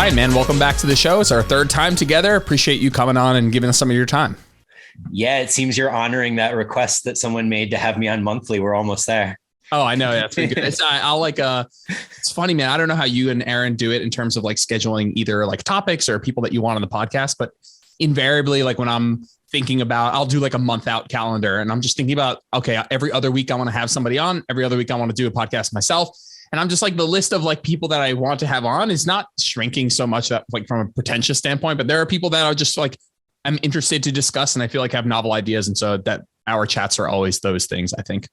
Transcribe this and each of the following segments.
Bryan, man, welcome back to the show. It's our third time together. Appreciate you coming on and giving us some of your time. Yeah, it seems you're honoring that request that someone made to have me on monthly. We're almost there. Oh, I know. That's pretty good. It's funny, man. I don't know how you and Aaron do it in terms of like scheduling either like topics or people that you want on the podcast, but invariably, like when I'm thinking about, I'll do like a month out calendar and I'm just thinking about, okay, every other week I want to have somebody on, every other week I want to do a podcast myself. And I'm just like, the list of like people that I want to have on is not shrinking so much that like from a pretentious standpoint, but there are people that are just like, I'm interested to discuss and I feel like I have novel ideas. And so that our chats are always those things, I think.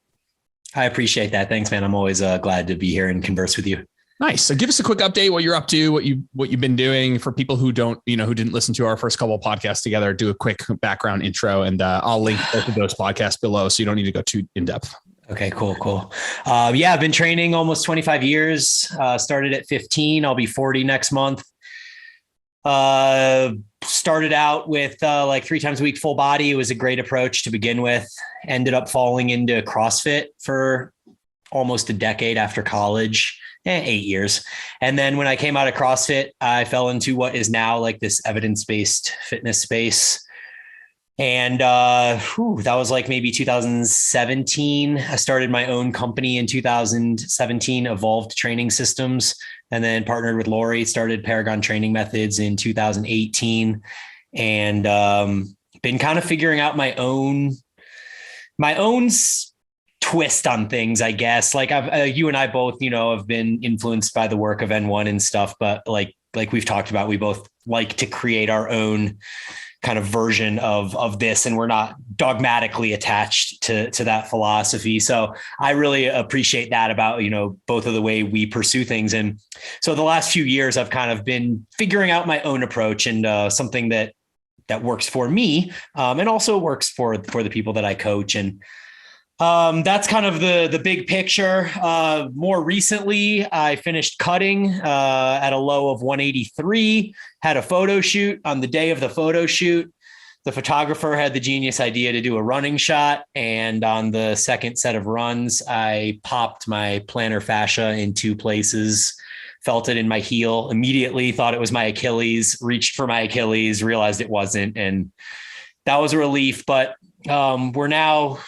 I appreciate that. Thanks, man. I'm always glad to be here and converse with you. Nice. So give us a quick update, what you're up to, what you've been doing for people who don't, who didn't listen to our first couple of podcasts together. Do a quick background intro and I'll link both of those podcasts below. So you don't need to go too in depth. Okay, cool. I've been training almost 25 years. Started at 15. I'll be 40 next month. Started out with like 3 times a week, full body. It was a great approach to begin with. Ended up falling into CrossFit for almost a decade after college, 8 years. And then when I came out of CrossFit, I fell into what is now like this evidence-based fitness space. And that was like maybe 2017. I started my own company in 2017, Evolved Training Systems, and then partnered with Lori, started Paragon Training Methods in 2018, and been kind of figuring out my own twist on things, I guess. Like you and I both, have been influenced by the work of N1 and stuff, but like we've talked about, we both like to create our own kind of version of this, and we're not dogmatically attached to that philosophy. So I really appreciate that about, both of the way we pursue things. And so the last few years I've kind of been figuring out my own approach and something that works for me and also works for the people that I coach. And that's kind of the big picture. More recently, I finished cutting at a low of 183, had a photo shoot. On the day of the photo shoot, the photographer had the genius idea to do a running shot. And on the second set of runs, I popped my plantar fascia in 2 places, felt it in my heel, immediately thought it was my Achilles, reached for my Achilles, realized it wasn't. And that was a relief. But we're now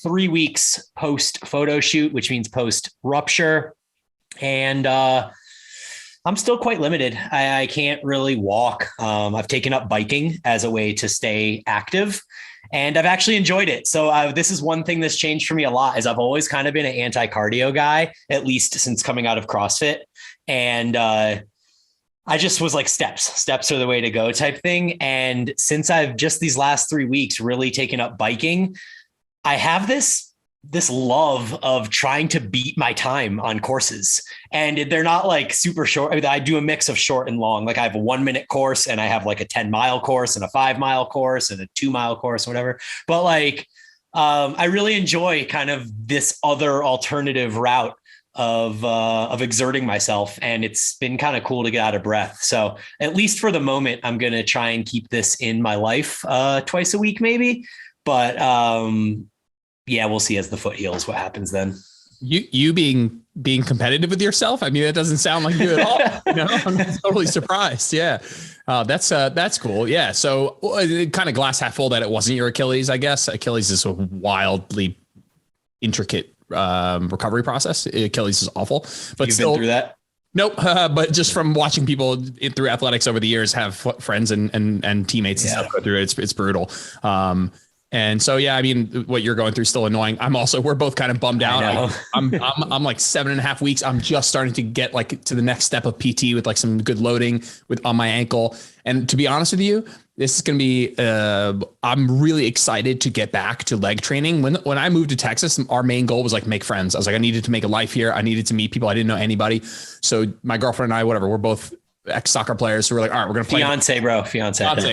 3 weeks post photo shoot, which means post rupture. And I'm still quite limited. I can't really walk. I've taken up biking as a way to stay active, and I've actually enjoyed it. So this is one thing that's changed for me a lot, is I've always kind of been an anti-cardio guy, at least since coming out of CrossFit. And I just was like, steps are the way to go type thing. And since I've just these last 3 weeks really taken up biking, I have this love of trying to beat my time on courses, and they're not like super short. I mean, I do a mix of short and long. Like I have a 1-minute course, and I have like a 10-mile course and a 5-mile course and a 2-mile course, whatever. But like, I really enjoy kind of this other alternative route of exerting myself. And it's been kind of cool to get out of breath. So at least for the moment, I'm going to try and keep this in my life twice a week, maybe. But we'll see as the foot heals what happens then. You being competitive with yourself. I mean, that doesn't sound like you at all. I'm totally surprised. Yeah. That's cool. Yeah. So kind of glass half full that it wasn't your Achilles, I guess. Achilles is a wildly intricate recovery process. Achilles is awful, but you've been through that. Nope. But just from watching people through athletics over the years, have friends and teammates and stuff go through it. It's brutal. And so, I mean, what you're going through is still annoying. We're both kind of bummed out. I'm like 7.5 weeks. I'm just starting to get like to the next step of PT with like some good loading on my ankle. And to be honest with you, this is going to be, I'm really excited to get back to leg training. When I moved to Texas, our main goal was like make friends. I was like, I needed to make a life here. I needed to meet people. I didn't know anybody. So my girlfriend and I, we're both ex-soccer players who were like, all right, we're going to play. Fiance.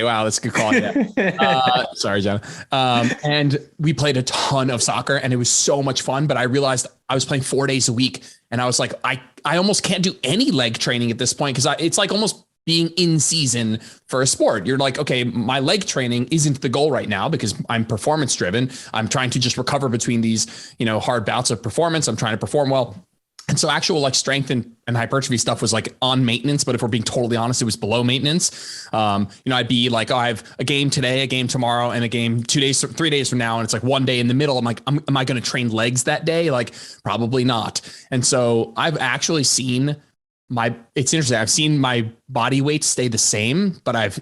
Wow. That's a good call. Yeah. Sorry, John. And we played a ton of soccer and it was so much fun, but I realized I was playing 4 days a week and I was like, I almost can't do any leg training at this point. Cause it's like almost being in season for a sport. You're like, okay, my leg training isn't the goal right now because I'm performance driven. I'm trying to just recover between these, hard bouts of performance. I'm trying to perform well. And so actual like strength and hypertrophy stuff was like on maintenance. But if we're being totally honest, it was below maintenance. I'd be like, oh, I have a game today, a game tomorrow, and a game 3 days from now. And it's like one day in the middle. I'm like, am I going to train legs that day? Like probably not. And so I've actually seen it's interesting. I've seen my body weight stay the same, but I've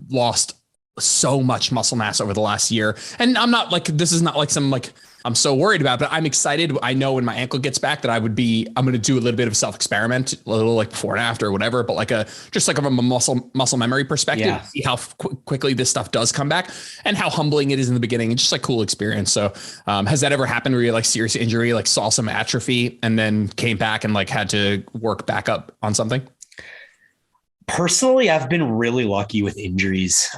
lost so much muscle mass over the last year. And I'm not like, this is not like some like, I'm so worried about, but I'm excited. I know when my ankle gets back that I'm going to do a little bit of self experiment, a little like before and after or whatever, but like just like from a muscle memory perspective, see how quickly this stuff does come back and how humbling it is in the beginning and just like cool experience. So, has that ever happened where you like serious injury, like saw some atrophy and then came back and like had to work back up on something? Personally, I've been really lucky with injuries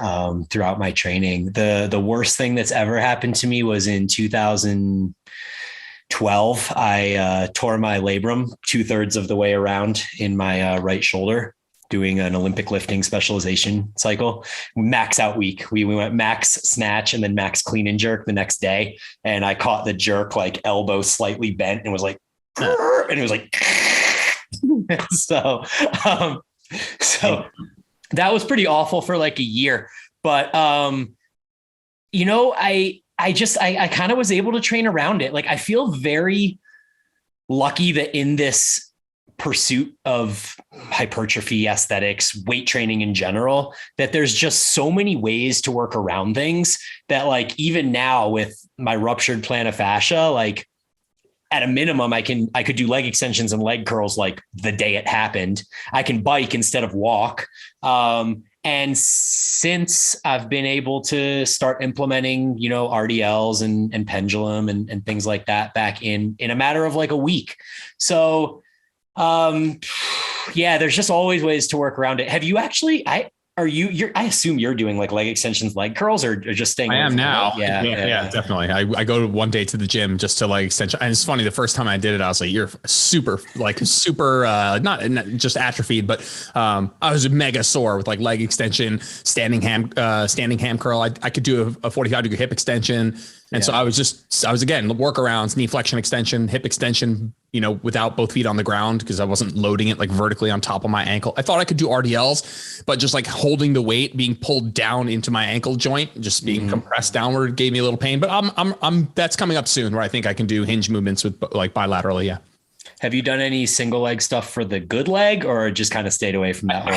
throughout my training. The worst thing that's ever happened to me was in 2012. I tore my labrum 2/3 of the way around in my right shoulder doing an Olympic lifting specialization cycle. Max out week. We went max snatch and then max clean and jerk the next day. And I caught the jerk like elbow slightly bent and was like, and it was like, so that was pretty awful for like a year, but, I kind of was able to train around it. Like, I feel very lucky that in this pursuit of hypertrophy, aesthetics, weight training in general, that there's just so many ways to work around things that like, even now with my ruptured plantar fascia, like, at a minimum, I could do leg extensions and leg curls like the day it happened. I can bike instead of walk. And since I've been able to start implementing, RDLs and pendulum and things like that back in a matter of like a week. So, there's just always ways to work around it. Have you actually, I assume you're doing like leg extensions, leg curls, or just staying? I am now. Yeah, definitely. I go one day to the gym just to leg extension. And it's funny. The first time I did it, I was like, you're super, not just atrophied, but, I was mega sore with like leg extension, standing ham curl. I could do a 45-degree hip extension. And so I was again, workarounds, knee flexion extension, hip extension, without both feet on the ground because I wasn't loading it like vertically on top of my ankle. I thought I could do RDLs, but just like holding the weight, being pulled down into my ankle joint, just being compressed downward gave me a little pain, but that's coming up soon where I think I can do hinge movements with like bilaterally. Yeah. Have you done any single leg stuff for the good leg or just kind of stayed away from that? I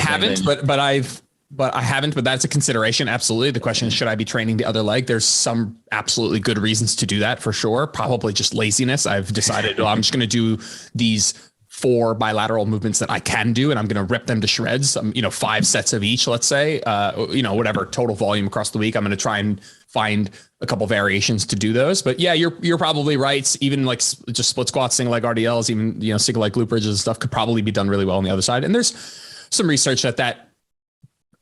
haven't, but that's a consideration. Absolutely. The question is, should I be training the other leg? There's some absolutely good reasons to do that for sure. Probably just laziness. I've decided I'm just going to do these 4 bilateral movements that I can do, and I'm going to rip them to shreds. 5 sets of each, let's say, whatever total volume across the week. I'm going to try and find a couple variations to do those. But yeah, you're probably right. Even like just split squats, single leg RDLs, even, single leg glute bridges and stuff could probably be done really well on the other side. And there's some research that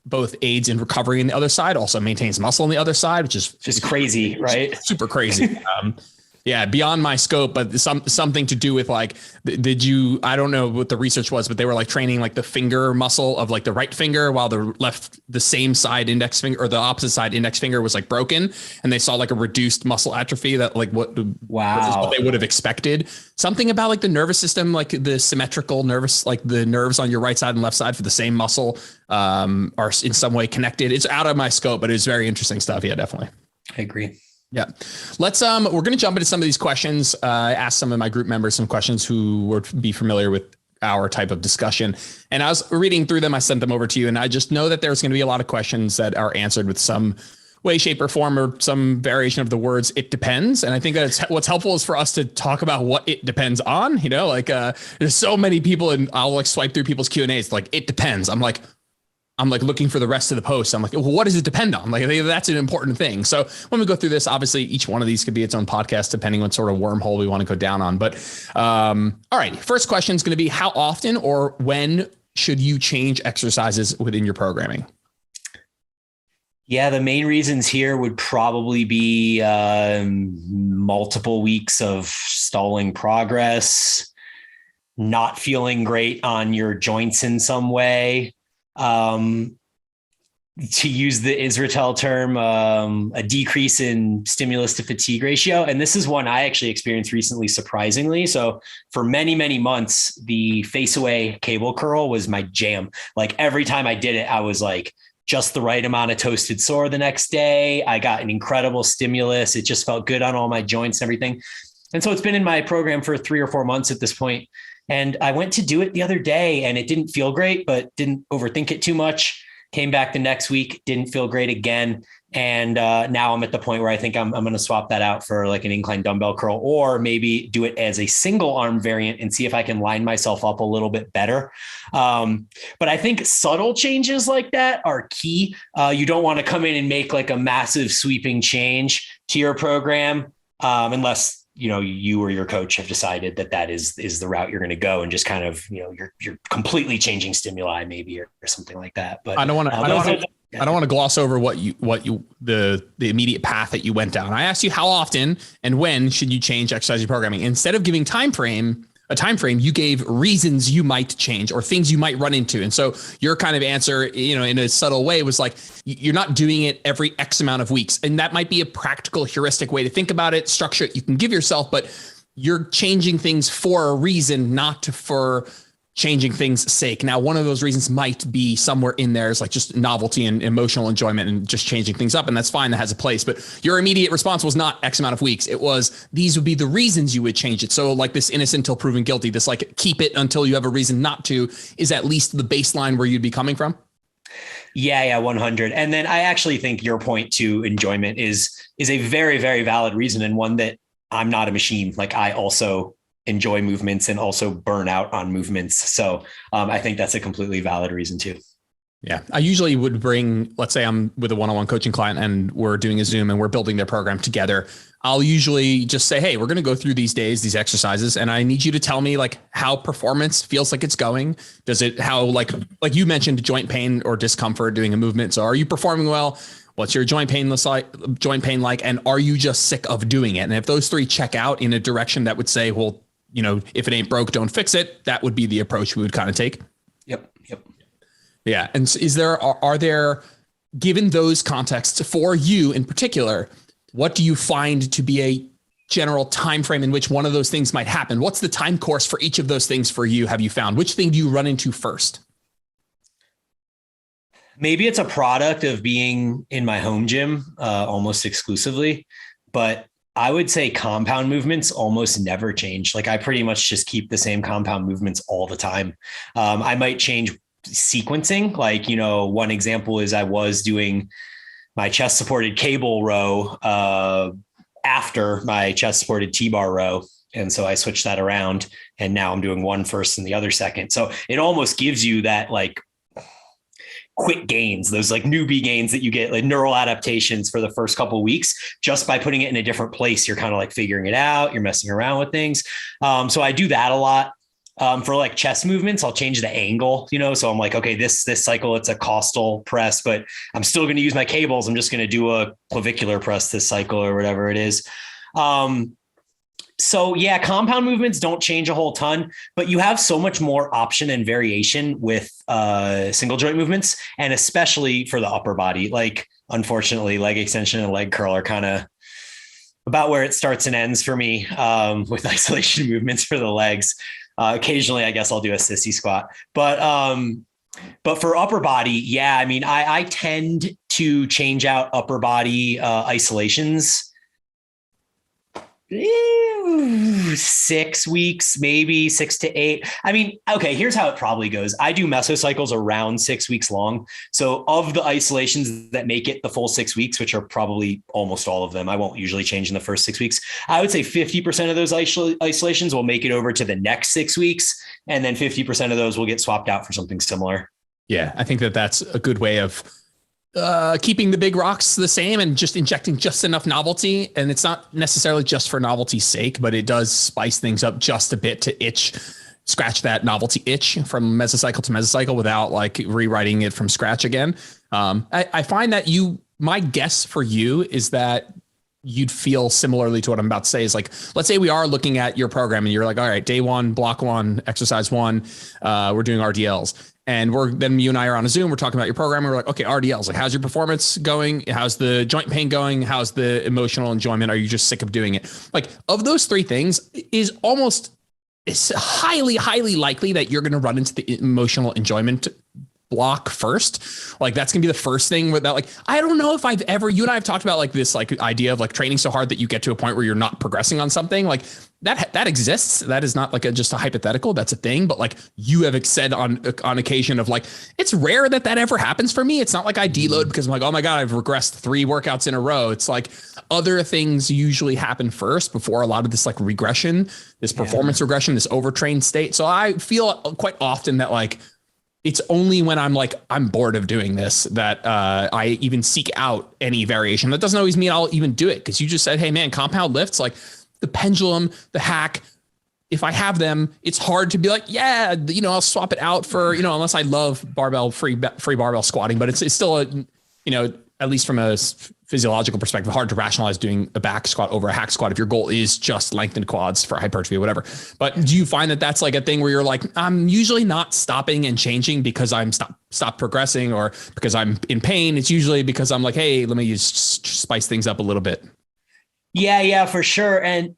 both aids in recovery on the other side, also maintains muscle on the other side, which is just crazy, right? Super crazy. Beyond my scope, but something to do with like, I don't know what the research was, but they were like training like the finger muscle of like the right finger while the same side index finger or the opposite side index finger was like broken. And they saw like a reduced muscle atrophy that like what they would have expected. Something about like the nervous system, like the symmetrical nervous, like the nerves on your right side and left side for the same muscle are in some way connected. It's out of my scope, but it's very interesting stuff. Yeah, definitely. I agree. Yeah. Let's, we're going to jump into some of these questions. I asked some of my group members some questions who would be familiar with our type of discussion. And I was reading through them. I sent them over to you. And I just know that there's going to be a lot of questions that are answered with some way, shape, or form, or some variation of the words, it depends. And I think that what's helpful is for us to talk about what it depends on, there's so many people and I'll like swipe through people's Q&As, like, it depends. I'm like looking for the rest of the post. I'm like, well, what does it depend on? Like, that's an important thing. So when we go through this, obviously each one of these could be its own podcast, depending what sort of wormhole we want to go down on. But all right, first question is going to be, how often or when should you change exercises within your programming? Yeah, the main reasons here would probably be multiple weeks of stalling progress, not feeling great on your joints in some way. to use the Israel term, a decrease in stimulus to fatigue ratio. And this is one I actually experienced recently, surprisingly. So for many, many months, the face away cable curl was my jam. Like every time I did it, I was like just the right amount of toasted sore the next day. I got an incredible stimulus. It just felt good on all my joints and everything. And so it's been in my program for 3 or 4 months at this point. And I went to do it the other day and it didn't feel great, but didn't overthink it too much. Came back the next week, didn't feel great again. And now I'm at the point where I think I'm going to swap that out for like an incline dumbbell curl, or maybe do it as a single arm variant and see if I can line myself up a little bit better. But I think subtle changes like that are key. You don't want to come in and make like a massive sweeping change to your program unless you or your coach have decided that is the route you're going to go, and just kind of, you're completely changing stimuli maybe, or something like that. But I don't want to gloss over the immediate path that you went down. I asked you how often and when should you change exercise programming. Instead of giving a time frame, you gave reasons you might change or things you might run into. And so your kind of answer, in a subtle way, was like, you're not doing it every X amount of weeks. And that might be a practical heuristic way to think about it, structure you can give yourself, but you're changing things for a reason, not for changing things sake. Now, one of those reasons might be somewhere in there is like just novelty and emotional enjoyment and just changing things up. And that's fine. That has a place, but your immediate response was not X amount of weeks. It was, these would be the reasons you would change it. So like this innocent until proven guilty, this like keep it until you have a reason not to, is at least the baseline where you'd be coming from. Yeah, 100. And then I actually think your point to enjoyment is a very, very valid reason, and one that I'm not a machine. Like I also enjoy movements and also burn out on movements. So I think that's a completely valid reason too. Yeah. I usually would bring, let's say I'm with a one-on-one coaching client and we're doing a Zoom and we're building their program together. I'll usually just say, hey, we're going to go through these exercises, and I need you to tell me like how performance feels like it's going. Does it, how like you mentioned joint pain or discomfort doing a movement. So are you performing well? What's your joint pain like? And are you just sick of doing it? And if those three check out in a direction that would say, well, if it ain't broke, don't fix it. That would be the approach we would kind of take. Yep. Yeah. And are there, given those contexts for you in particular, what do you find to be a general time frame in which one of those things might happen? What's the time course for each of those things for you? Have you found which thing do you run into first? Maybe it's a product of being in my home gym almost exclusively, but I would say compound movements almost never change. Like I pretty much just keep the same compound movements all the time. I might change sequencing. Like, one example is I was doing my chest supported cable row after my chest supported T-bar row. And so I switched that around, and now I'm doing one first and the other second. So it almost gives you that like quick gains, those like newbie gains that you get, like neural adaptations for the first couple of weeks, just by putting it in a different place. You're kind of like figuring it out. You're messing around with things. So I do that a lot. For like chest movements, I'll change the angle, so I'm like, okay, this cycle, it's a costal press, but I'm still going to use my cables. I'm just going to do a clavicular press this cycle or whatever it is. So yeah, compound movements don't change a whole ton, but you have so much more option and variation with single joint movements, and especially for the upper body. Like, unfortunately, leg extension and leg curl are kind of about where it starts and ends for me with isolation movements for the legs. Occasionally, I guess I'll do a sissy squat, but for upper body, yeah, I mean, I tend to change out upper body isolations 6 weeks, maybe 6 to 8. I mean, okay, here's how it probably goes. I do mesocycles around 6 weeks long. So of the isolations that make it the full 6 weeks, which are probably almost all of them, I won't usually change in the first 6 weeks. I would say 50% of those isolations will make it over to the next 6 weeks. And then 50% of those will get swapped out for something similar. Yeah, I think that's a good way of keeping the big rocks the same and just injecting just enough novelty. And it's not necessarily just for novelty's sake, but it does spice things up just a bit to scratch that novelty itch from mesocycle to mesocycle without like rewriting it from scratch again. I find that my guess for you is that you'd feel similarly to what I'm about to say is like, let's say we are looking at your program and you're like, all right, day 1, block 1, exercise 1, we're doing RDLs. And then you and I are on a Zoom. We're talking about your program. We're like, okay, RDLs, like, how's your performance going? How's the joint pain going? How's the emotional enjoyment? Are you just sick of doing it? Like, of those three things, it's highly, highly likely that you're going to run into the emotional enjoyment block first. Like, that's gonna be the first thing with that. Like, I don't know if you and I have talked about like this, like, idea of like training so hard that you get to a point where you're not progressing on something. Like, that exists. That is not like just a hypothetical. That's a thing. But like, you have said on occasion of like, it's rare that ever happens for me. It's not like I deload because I'm like, oh my God, I've regressed 3 workouts in a row. It's like other things usually happen first before a lot of this like regression, this performance regression, this overtrained state. So I feel quite often that like, it's only when I'm bored of doing this that I even seek out any variation. That doesn't always mean I'll even do it, because you just said, hey man, compound lifts, like the pendulum, the hack, if I have them, it's hard to be like, yeah, I'll swap it out for, unless I love free barbell squatting, but it's still at least from a physiological perspective, hard to rationalize doing a back squat over a hack squat if your goal is just lengthened quads for hypertrophy or whatever. But do you find that that's like a thing where you're like, I'm usually not stopping and changing because I'm stop progressing or because I'm in pain? It's usually because I'm like, hey, let me just spice things up a little bit. Yeah, for sure. And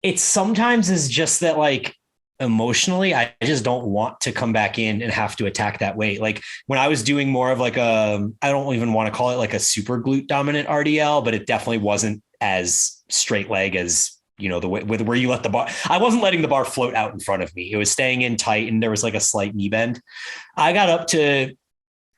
it sometimes is just that, like, emotionally, I just don't want to come back in and have to attack that weight. Like when I was doing more of like I don't even want to call it like a super glute dominant RDL, but it definitely wasn't as straight leg as, the way where you let the bar. I wasn't letting the bar float out in front of me. It was staying in tight and there was like a slight knee bend. I got up to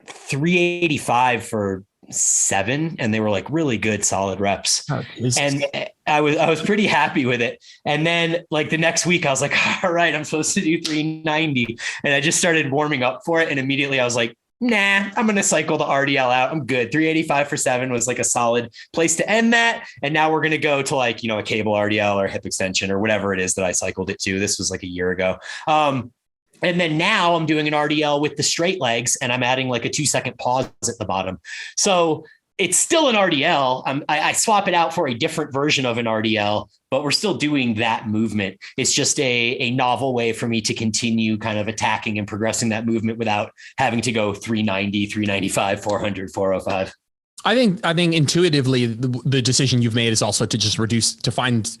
385 for 7, and they were like really good, solid reps. Oh, and I was pretty happy with it. And then like the next week I was like, all right, I'm supposed to do 390. And I just started warming up for it. And immediately I was like, nah, I'm going to cycle the RDL out. I'm good. 385 for 7 was like a solid place to end that. And now we're going to go to like, a cable RDL or hip extension or whatever it is that I cycled it to. This was like a year ago. And then now I'm doing an RDL with the straight legs, and I'm adding like a 2-second pause at the bottom. So it's still an RDL. I swap it out for a different version of an RDL, but we're still doing that movement. It's just a novel way for me to continue kind of attacking and progressing that movement without having to go 390, 395, 400, 405. I think intuitively the decision you've made is also to just find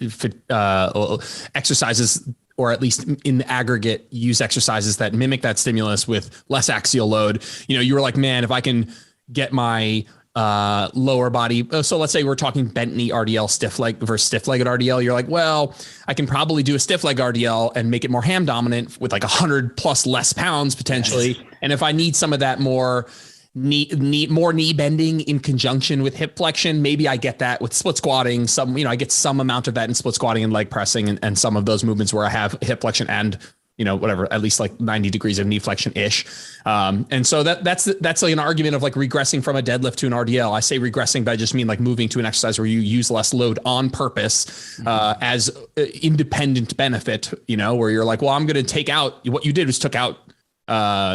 exercises, or at least in the aggregate, use exercises that mimic that stimulus with less axial load. You were like, man, if I can get my lower body. So let's say we're talking bent knee RDL, stiff leg versus stiff legged RDL. You're like, well, I can probably do a stiff leg RDL and make it more ham dominant with like 100 plus less pounds potentially. Yes. And if I need some of that more knee bending in conjunction with hip flexion, maybe I get that with split squatting. I get some amount of that in split squatting and leg pressing and some of those movements where I have hip flexion and whatever, at least like 90 degrees of knee flexion ish. And so that's like an argument of like regressing from a deadlift to an RDL. I say regressing, but I just mean like moving to an exercise where you use less load on purpose, as independent benefit, where you're like, well, I'm going to take out what you did was took out,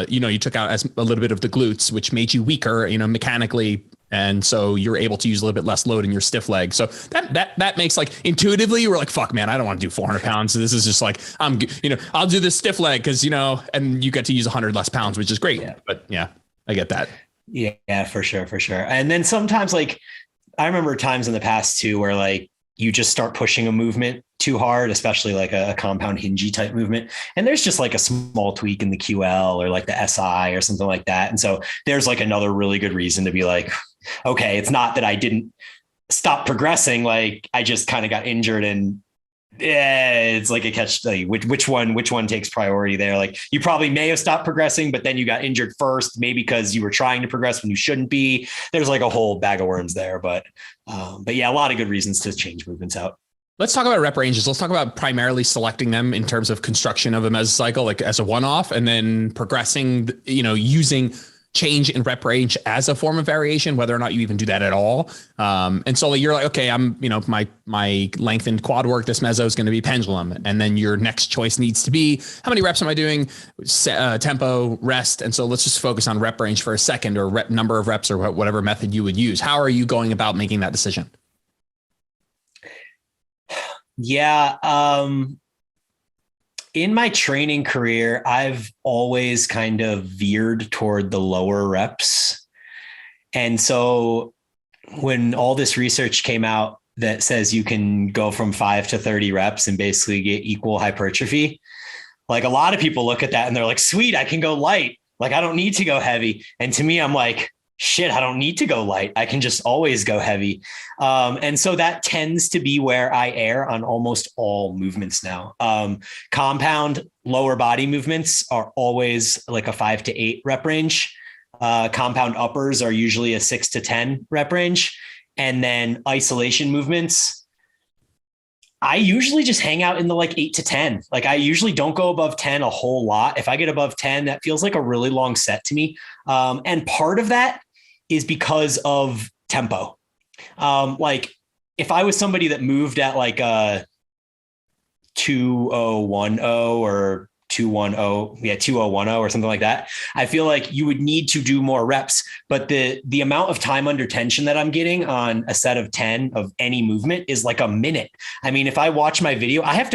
you took out as a little bit of the glutes, which made you weaker, mechanically. And so you're able to use a little bit less load in your stiff leg. So that makes like intuitively you were like, fuck man, I don't want to do 400 pounds. So this is just like, I'll do this stiff leg cause and you get to use 100 less pounds, which is great. Yeah. But yeah, I get that. Yeah, for sure. And then sometimes like, I remember times in the past too, where like you just start pushing a movement too hard, especially like a compound hingy type movement. And there's just like a small tweak in the QL or like the SI or something like that. And so there's like another really good reason to be like, okay, it's not that I didn't stop progressing. Like I just kind of got injured and it's like a catch. Like which one takes priority there? Like you probably may have stopped progressing, but then you got injured first, maybe because you were trying to progress when you shouldn't be. There's like a whole bag of worms there, but yeah, a lot of good reasons to change movements out. Let's talk about rep ranges. Let's talk about primarily selecting them in terms of construction of a mesocycle, like as a one-off, and then progressing, using change in rep range as a form of variation, whether or not you even do that at all. And so you're like, okay, I'm, my lengthened quad work, this meso is going to be pendulum. And then your next choice needs to be, how many reps am I doing? Tempo, rest. And so let's just focus on rep range for a second, or number of reps, or whatever method you would use. How are you going about making that decision? Yeah. in my training career, I've always kind of veered toward the lower reps. And so when all this research came out that says you can go from 5 to 30 reps and basically get equal hypertrophy, like a lot of people look at that and they're like, sweet, I can go light. Like, I don't need to go heavy. And to me, I'm like, shit, I don't need to go light. I can just always go heavy. And so that tends to be where I err on almost all movements now. Compound lower body movements are always like a 5 to 8 rep range. Compound uppers are usually a 6 to 10 rep range. And then isolation movements, I usually just hang out in the like 8 to 10. Like I usually don't go above 10 a whole lot. If I get above 10, that feels like a really long set to me. And part of that is because of tempo. Like if I was somebody that moved at like a 2010 or 2010 or something like that, I feel like you would need to do more reps, but the amount of time under tension that I'm getting on a set of 10 of any movement is like a minute. I mean, if I watch my video, I have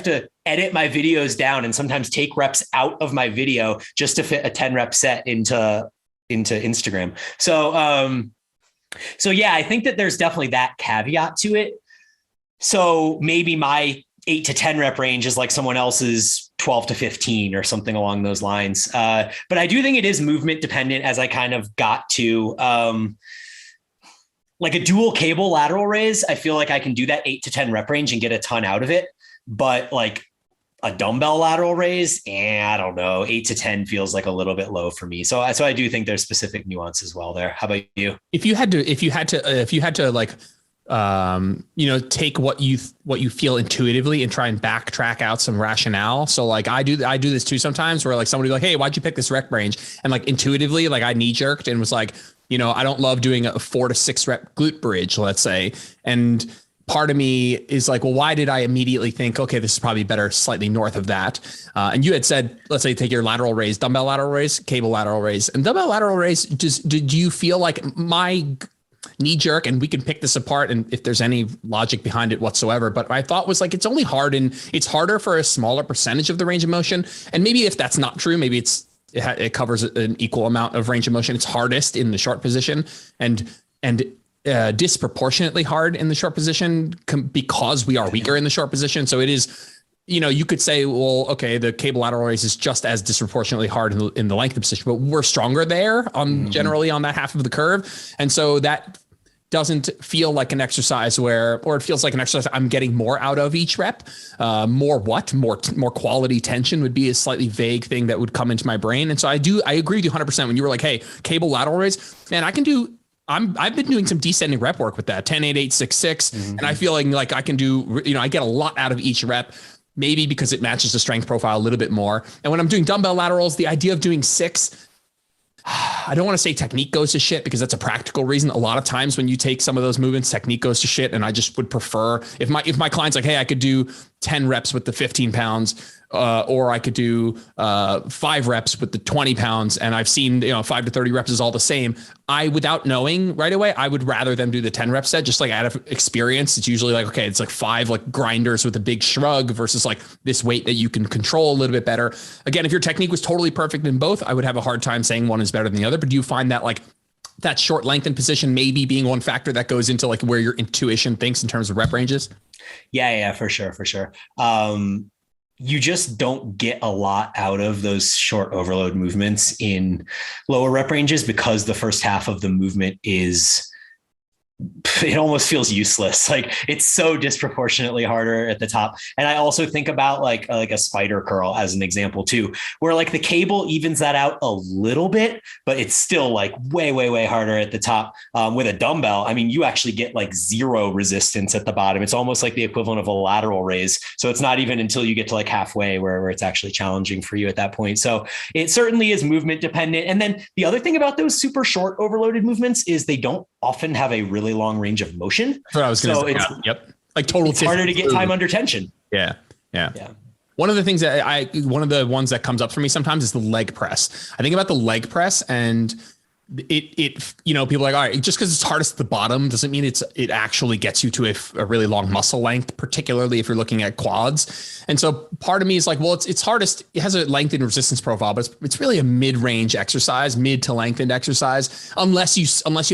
to edit my videos down and sometimes take reps out of my video just to fit a 10 rep set into Instagram. So yeah, I think that there's definitely that caveat to it. So maybe my 8 to 10 rep range is like someone else's 12 to 15 or something along those lines. But I do think it is movement dependent, as I kind of got to like a dual cable lateral raise. I feel like I can do that 8 to 10 rep range and get a ton out of it. But like a dumbbell lateral raise, I don't know, 8 to 10 feels like a little bit low for me. So I do think there's specific nuance as well there. How about you? If you had to like, take what you feel intuitively and try and backtrack out some rationale. So like I do this too sometimes, where like somebody like, hey, why'd you pick this rep range? And like intuitively, like I knee jerked and was like, I don't love doing a 4 to 6 rep glute bridge, let's say. And part of me is like, well, why did I immediately think, okay, this is probably better slightly north of that? And you had said, let's say take your lateral raise, dumbbell lateral raise, cable lateral raise, and dumbbell lateral raise. Did you feel like my knee jerk, and we can pick this apart and if there's any logic behind it whatsoever, but my thought was like, it's only hard and it's harder for a smaller percentage of the range of motion. And maybe if that's not true, maybe it covers an equal amount of range of motion. It's hardest in the short position and disproportionately hard in the short position because we are weaker in the short position. So it is, you could say, well, okay, the cable lateral raise is just as disproportionately hard in the length position, but we're stronger there generally on that half of the curve. And so that doesn't feel like an exercise or it feels like an exercise I'm getting more out of each rep. More quality tension would be a slightly vague thing that would come into my brain. And so I agree with you 100% when you were like, hey, cable lateral raise, man, I've been doing some descending rep work with that 10, 8, 8, 6, 6. And I feel like I can do, I get a lot out of each rep, maybe because it matches the strength profile a little bit more. And when I'm doing dumbbell laterals, the idea of doing 6, I don't want to say technique goes to shit because that's a practical reason. A lot of times when you take some of those movements, technique goes to shit. And I just would prefer if my client's like, hey, I could do 10 reps with the 15 pounds, or I could do 5 reps with the 20 pounds. And I've seen, 5 to 30 reps is all the same. Without knowing right away, I would rather them do the 10 rep set, just like out of experience. It's usually like, okay, it's like 5 like grinders with a big shrug versus like this weight that you can control a little bit better. Again, if your technique was totally perfect in both, I would have a hard time saying one is better than the other. But do you find that like that short length and position maybe being one factor that goes into like where your intuition thinks in terms of rep ranges? Yeah, for sure. You just don't get a lot out of those short overload movements in lower rep ranges because the first half of the movement it almost feels useless. Like it's so disproportionately harder at the top. And I also think about like a spider curl as an example too, where like the cable evens that out a little bit, but it's still like way, way, way harder at the top. With a dumbbell, I mean, you actually get like 0 resistance at the bottom. It's almost like the equivalent of a lateral raise. So it's not even until you get to like halfway where it's actually challenging for you at that point. So it certainly is movement dependent. And then the other thing about those super short overloaded movements is they don't often have a really long range of motion. That's what I was going to say. Yep. Like total. It's harder to get time under tension. Yeah. One of the things that one of the ones that comes up for me sometimes is the leg press. I think about the leg press and people are like, all right, just because it's hardest at the bottom doesn't mean it actually gets you to a really long muscle length, particularly if you're looking at quads. And so part of me is like, well, it's hardest. It has a length and resistance profile, but it's really a mid-range exercise, mid to lengthened exercise, unless you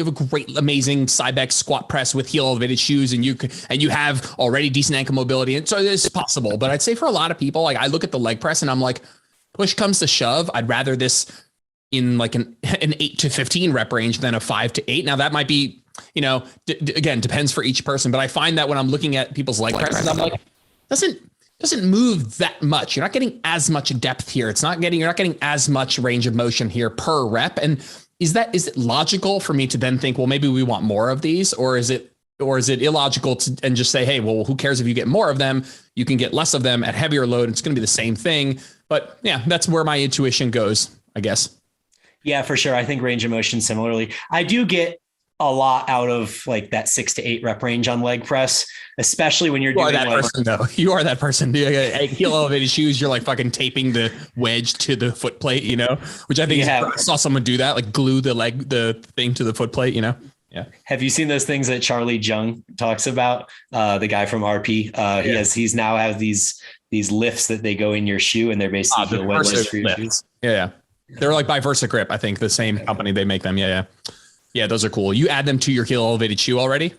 have a great, amazing Cybex squat press with heel elevated shoes and you have already decent ankle mobility. And so it's possible. But I'd say for a lot of people, like I look at the leg press and I'm like, push comes to shove, I'd rather this in like an 8 to 15 rep range than a 5 to 8. Now that might be, again, depends for each person, but I find that when I'm looking at people's leg presses, I'm like, doesn't move that much. You're not getting as much depth here. You're not getting as much range of motion here per rep. And is it logical for me to then think, well, maybe we want more of these, or is it illogical and just say, hey, well, who cares if you get more of them? You can get less of them at heavier load. It's going to be the same thing. But yeah, that's where my intuition goes, I guess. Yeah, for sure. I think range of motion similarly. I do get a lot out of like that 6 to 8 rep range on leg press, especially when you're doing that person though. You are that person. Heel elevated shoes. You're like fucking taping the wedge to the foot plate, which I think I saw someone do that, like glue the thing to the foot plate, Yeah. Have you seen those things that Charlie Jung talks about? The guy from RP. He's now has these lifts that they go in your shoe and they're basically the wedges for your shoes. Yeah. They're like by VersaGrip, I think, the same company, they make them. Yeah. Those are cool. You add them to your heel elevated shoe already?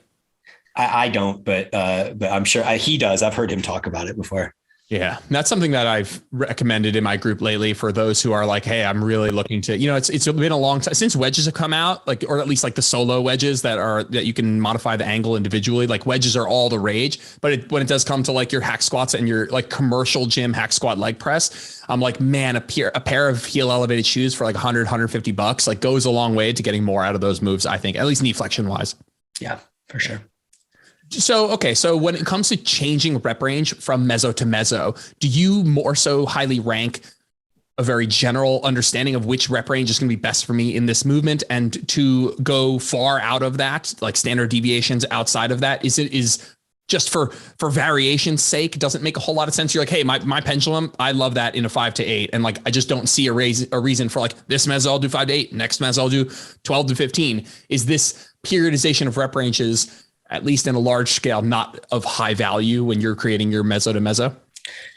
I don't, but I'm sure he does. I've heard him talk about it before. Yeah, that's something that I've recommended in my group lately for those who are like, hey, I'm really looking to, it's been a long time since wedges have come out, like, or at least like the solo wedges that you can modify the angle individually. Like wedges are all the rage, but when it does come to like your hack squats and your like commercial gym hack squat leg press, I'm like, man, a pair of heel elevated shoes for like $100-$150 like goes a long way to getting more out of those moves, I think, at least knee flexion wise. Yeah, for sure. So when it comes to changing rep range from meso to meso, do you more so highly rank a very general understanding of which rep range is going to be best for me in this movement, and to go far out of that, like standard deviations outside of that, is just for variation's sake, it doesn't make a whole lot of sense? You're like, hey, my pendulum, I love that in a 5 to 8. And like, I just don't see a reason for like this meso I'll do 5 to 8, next meso I'll do 12 to 15. Is this periodization of rep ranges, at least in a large scale, not of high value when you're creating your meso to meso?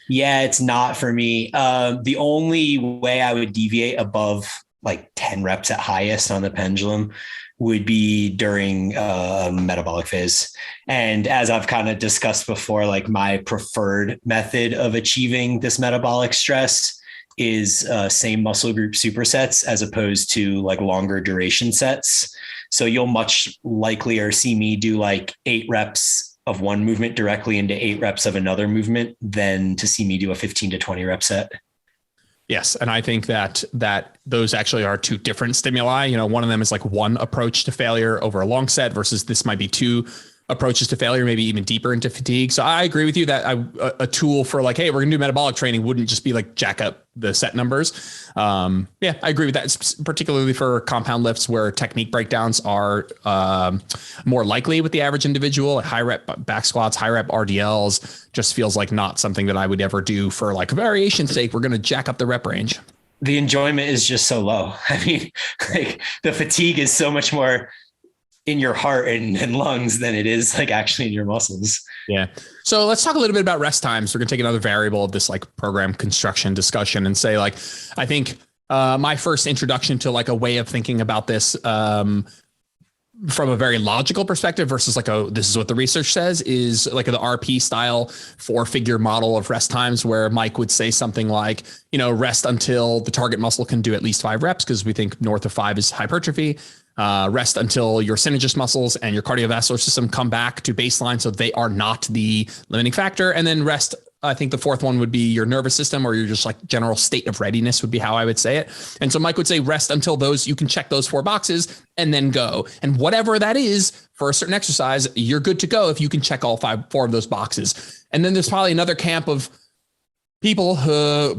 Yeah, it's not for me. The only way I would deviate above like 10 reps at highest on the pendulum would be during a metabolic phase. And as I've kind of discussed before, like my preferred method of achieving this metabolic stress is same muscle group supersets as opposed to like longer duration sets. So you'll much likelier see me do like 8 reps of one movement directly into 8 reps of another movement than to see me do a 15 to 20 rep set. Yes. And I think that those actually are two different stimuli. One of them is like one approach to failure over a long set versus this might be 2 approaches to failure, maybe even deeper into fatigue. So I agree with you that a tool for like, hey, we're gonna do metabolic training wouldn't just be like jack up the set numbers. I agree with that. It's particularly for compound lifts where technique breakdowns are more likely with the average individual. Like high rep back squats, high rep RDLs just feels like not something that I would ever do for like variation's sake. We're gonna jack up the rep range. The enjoyment is just so low. I mean, like the fatigue is so much more in your heart and lungs than it is like actually in your muscles. Yeah. So let's talk a little bit about rest times. We're going to take another variable of this like program construction discussion and say like, I think my first introduction to like a way of thinking about this from a very logical perspective versus like, this is what the research says, is like the RP style 4-figure model of rest times, where Mike would say something like, rest until the target muscle can do at least 5 reps, because we think north of 5 is hypertrophy. Rest until your synergist muscles and your cardiovascular system come back to baseline, so they are not the limiting factor. And then rest, I think the 4th one would be your nervous system, or your just like general state of readiness would be how I would say it. And so Mike would say rest until you can check those 4 boxes and then go. And whatever that is for a certain exercise, you're good to go if you can check all 4 of those boxes. And then there's probably another camp of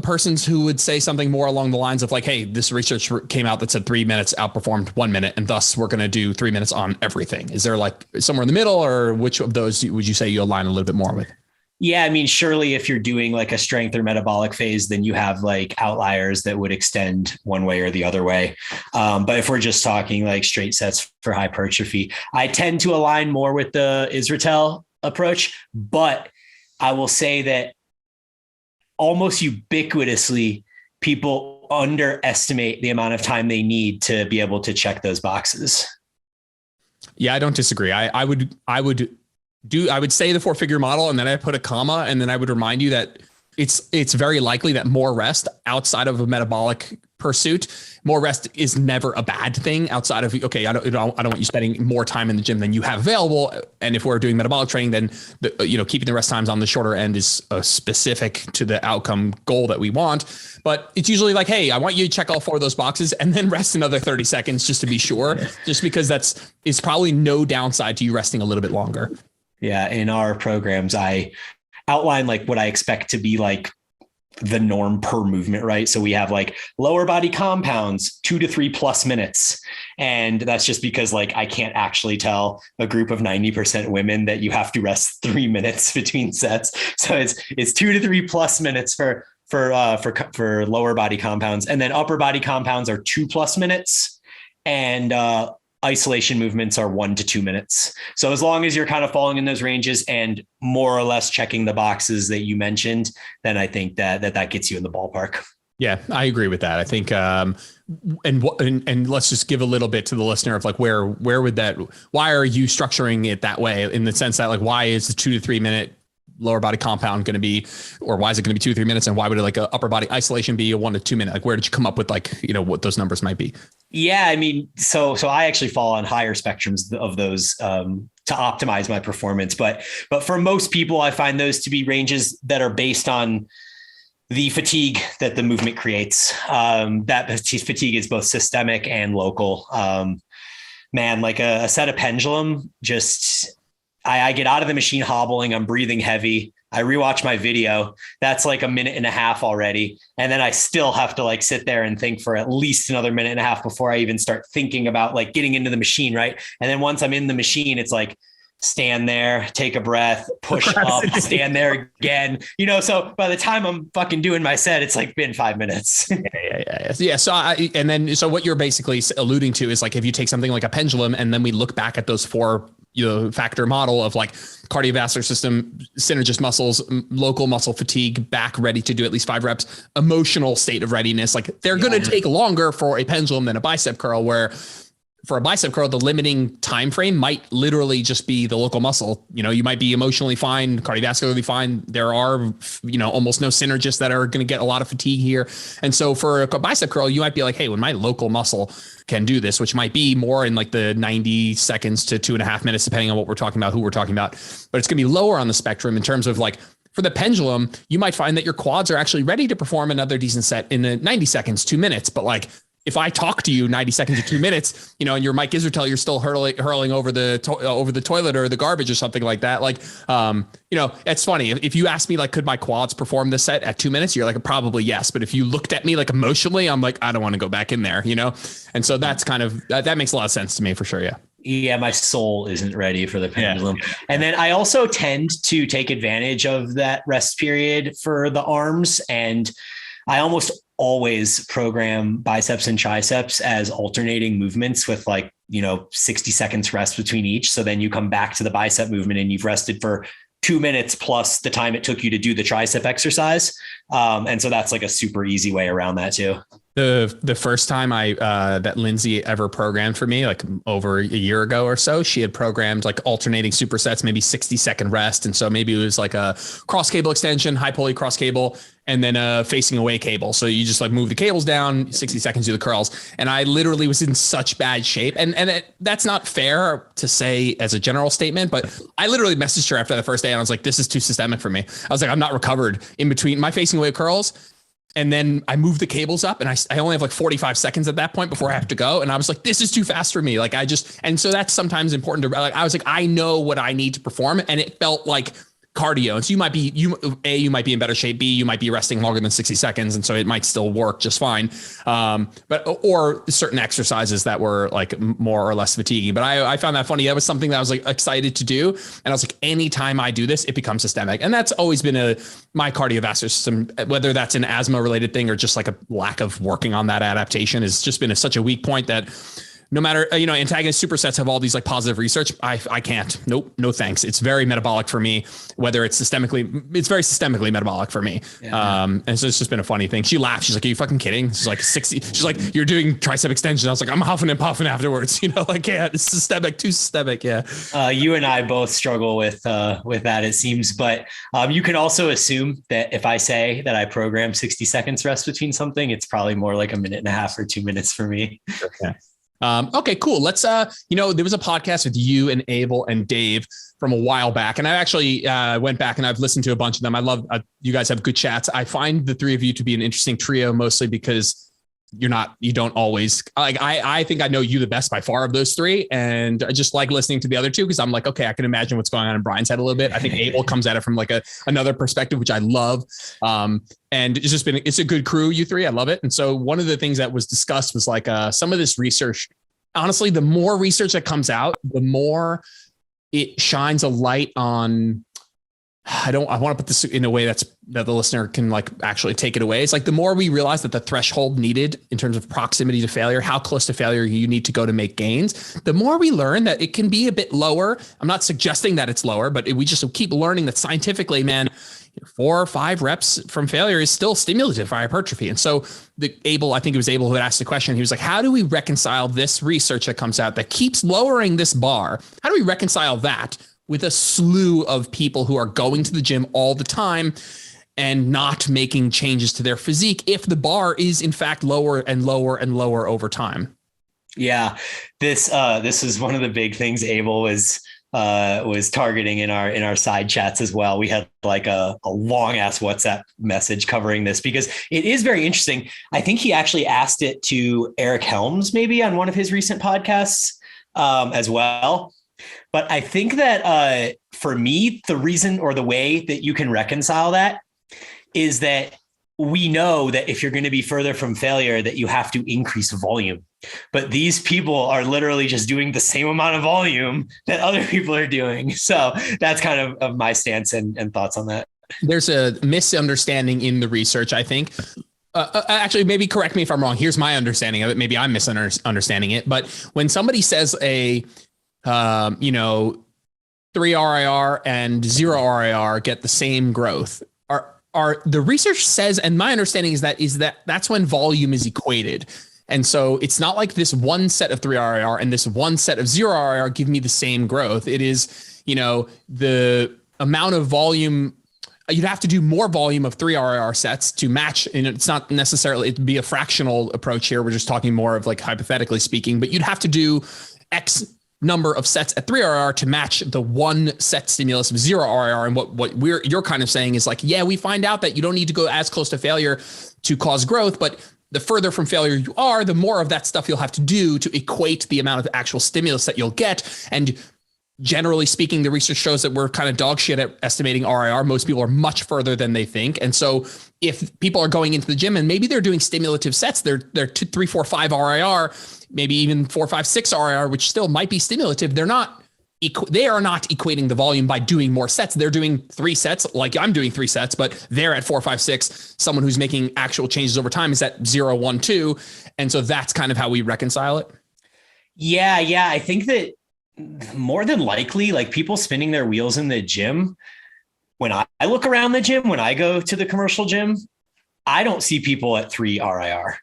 persons who would say something more along the lines of like, hey, this research came out that said 3 minutes outperformed 1 minute, and thus we're going to do 3 minutes on everything. Is there like somewhere in the middle, or which of those would you say you align a little bit more with? Yeah, I mean, surely if you're doing like a strength or metabolic phase, then you have like outliers that would extend one way or the other way. But if we're just talking like straight sets for hypertrophy, I tend to align more with the Israel approach. But I will say that almost ubiquitously, people underestimate the amount of time they need to be able to check those boxes. Yeah, I don't disagree. I would say the 4-figure model, and then I put a comma, and then I would remind you that it's very likely that more rest outside of a metabolic pursuit, more rest is never a bad thing outside of, okay, I don't want you spending more time in the gym than you have available. And if we're doing metabolic training, then keeping the rest times on the shorter end is specific to the outcome goal that we want. But it's usually like, hey, I want you to check all 4 of those boxes and then rest another 30 seconds just to be sure, just because it's probably no downside to you resting a little bit longer. Yeah. In our programs, I outline like what I expect to be like the norm per movement, right? So we have like lower body compounds, 2 to 3 plus minutes. And that's just because like, I can't actually tell a group of 90% women that you have to rest 3 minutes between sets. So it's 2 to 3 plus minutes for lower body compounds. And then upper body compounds are 2+ minutes. And, isolation movements are 1 to 2 minutes. So as long as you're kind of falling in those ranges and more or less checking the boxes that you mentioned, then I think that gets you in the ballpark. Yeah, I agree with that. I think, and let's just give a little bit to the listener of like, why are you structuring it that way, in the sense that like, why is the 2 to 3 minute lower body compound going to be, or why is it going to be 2 to 3 minutes? And why would it like a upper body isolation be a 1 to 2 minute? Like, where did you come up with like, what those numbers might be? Yeah. I mean, so I actually fall on higher spectrums of those, to optimize my performance. But for most people, I find those to be ranges that are based on the fatigue that the movement creates. That fatigue is both systemic and local. Man, like a set of pendulum, just, I get out of the machine hobbling, I'm breathing heavy. I rewatch my video. That's like 1.5 minutes already. And then I still have to like sit there and think for at least another 1.5 minutes before I even start thinking about like getting into the machine. Right. And then once I'm in the machine, it's like, stand there, take a breath, push up, stand there again, so by the time I'm fucking doing my set, it's like been 5 minutes. Yeah. So what you're basically alluding to is like, if you take something like a pendulum and then we look back at those 4 factor model of like cardiovascular system, synergist muscles, local muscle fatigue, back ready to do at least 5 reps, emotional state of readiness, like they're going to take longer for a pendulum than a bicep curl, where for a bicep curl, the limiting time frame might literally just be the local muscle. You might be emotionally fine, cardiovascularly fine. There are, almost no synergists that are going to get a lot of fatigue here. And so for a bicep curl, you might be like, hey, when my local muscle can do this, which might be more in like the 90 seconds to 2.5 minutes, depending on what we're talking about, who we're talking about, but it's going to be lower on the spectrum in terms of like, for the pendulum, you might find that your quads are actually ready to perform another decent set in the 90 seconds, 2 minutes. But like, if I talk to you 90 seconds to 2 minutes, and you're Mike Israel, you're still hurling over the toilet or the garbage or something like that. Like, it's funny. If you ask me, like, could my quads perform this set at 2 minutes? You're like, probably yes. But if you looked at me like emotionally, I'm like, I don't want to go back in there, And so that's kind of, that makes a lot of sense to me for sure. Yeah. Yeah, my soul isn't ready for the pendulum. Yeah. And then I also tend to take advantage of that rest period for the arms. And I almost always program biceps and triceps as alternating movements with 60 seconds rest between each. So then you come back to the bicep movement and you've rested for 2 minutes plus the time it took you to do the tricep exercise. And so that's like a super easy way around that too. The first time that Lindsay ever programmed for me, like over a year ago or so, she had programmed like alternating supersets, maybe 60-second rest. And so maybe it was like a cross cable extension, high pulley cross cable, and then a facing away cable. So you just like move the cables down, 60 seconds, do the curls. And I literally was in such bad shape. And that's not fair to say as a general statement, but I literally messaged her after the first day and I was like, this is too systemic for me. I was like, I'm not recovered in between my facing away curls. And then I moved the cables up and I only have like 45 seconds at that point before I have to go. And I was like, this is too fast for me. And so that's sometimes important to, like, I was like, I know what I need to perform. And it felt like cardio. And so you might be in better shape. B, you might be resting longer than 60 seconds. And so it might still work just fine. Or certain exercises that were like more or less fatiguing. But I found that funny. That was something that I was like excited to do. And I was like, anytime I do this, it becomes systemic. And that's always been my cardiovascular system, whether that's an asthma related thing or just like a lack of working on that adaptation, has just been such a weak point that no matter, antagonist supersets have all these like positive research. I can't. Nope. No thanks. It's very metabolic for me, whether it's very systemically metabolic for me. Yeah. And so it's just been a funny thing. She laughed. She's like, are you fucking kidding? She's like 60. She's like, you're doing tricep extension. I was like, I'm huffing and puffing afterwards. Yeah, it's systemic, too systemic. Yeah. You and I both struggle with that, it seems, but you can also assume that if I say that I program 60 seconds rest between something, it's probably more like a minute and a half or 2 minutes for me. Okay. Okay, cool. Let's, there was a podcast with you and Abel and Dave from a while back. And I actually went back and I've listened to a bunch of them. I love, you guys have good chats. I find the three of you to be an interesting trio, mostly because you don't always like, I think I know you the best by far of those three. And I just like listening to the other two, because I'm like, okay, I can imagine what's going on in Bryan's head a little bit. I think Abel comes at it from like another perspective, which I love. And it's a good crew, you three. I love it. And so one of the things that was discussed was like some of this research. Honestly, the more research that comes out, the more it shines a light on. I want to put this in a way that the listener can like actually take it away. It's like the more we realize that the threshold needed in terms of proximity to failure, how close to failure you need to go to make gains, the more we learn that it can be a bit lower. I'm not suggesting that it's lower, but we just keep learning that scientifically, man, 4 or 5 reps from failure is still stimulative for hypertrophy. And so I think it was Abel who had asked the question. He was like, how do we reconcile this research that comes out that keeps lowering this bar? How do we reconcile that with a slew of people who are going to the gym all the time and not making changes to their physique if the bar is in fact lower and lower and lower over time? Yeah, this is one of the big things Abel was targeting in our side chats as well. We had like a long ass WhatsApp message covering this because it is very interesting. I think he actually asked it to Eric Helms, maybe on one of his recent podcasts as well. But I think that for me, the reason or the way that you can reconcile that is that we know that if you're going to be further from failure, that you have to increase volume. But these people are literally just doing the same amount of volume that other people are doing. So that's kind of my stance and thoughts on that. There's a misunderstanding in the research, I think. Actually, maybe correct me if I'm wrong. Here's my understanding of it. Maybe I'm misunderstanding it. But when somebody says 3 RIR and 0 RIR get the same growth, are the research says, and my understanding is that that's when volume is equated. And so it's not like this one set of 3 RIR and this one set of 0 RIR give me the same growth. It is, the amount of volume. You'd have to do more volume of 3 RIR sets to match. And it's not necessarily, it'd be a fractional approach here. We're just talking more of like hypothetically speaking, but you'd have to do X number of sets at 3 RIR to match the one set stimulus of 0 RIR. And what you're kind of saying is like, yeah, we find out that you don't need to go as close to failure to cause growth, but the further from failure you are, the more of that stuff you'll have to do to equate the amount of actual stimulus that you'll get. And generally speaking, the research shows that we're kind of dog shit at estimating RIR. Most people are much further than they think. And so if people are going into the gym and maybe they're doing stimulative sets, they're 2, 3, 4, 5 RIR, maybe even 4, 5, 6 RIR, which still might be stimulative. They are not equating the volume by doing more sets. They're doing 3 sets, like I'm doing 3 sets, but they're at 4, 5, 6. Someone who's making actual changes over time is at 0, 1, 2. And so that's kind of how we reconcile it. Yeah. I think that more than likely, like people spinning their wheels in the gym, when I look around the gym, when I go to the commercial gym, I don't see people at 3 RIR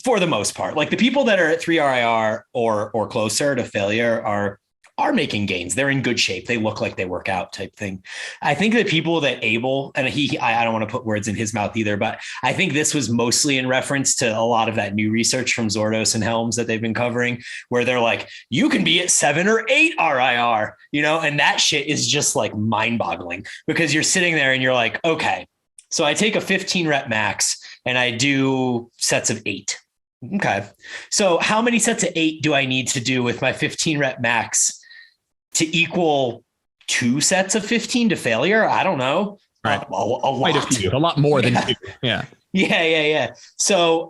for the most part. Like the people that are at 3 RIR or closer to failure are making gains. They're in good shape. They look like they work out type thing. I think the people that Abel, and I don't want to put words in his mouth either, but I think this was mostly in reference to a lot of that new research from Zordos and Helms that they've been covering, where they're like, you can be at 7 or 8 RIR, and that shit is just like mind boggling because you're sitting there and you're like, okay, so I take a 15 rep max and I do sets of 8. Okay. So how many sets of 8 do I need to do with my 15 rep max to equal 2 sets of 15 to failure. I don't know. Right. A lot. A lot more than 2. Yeah. Yeah. So,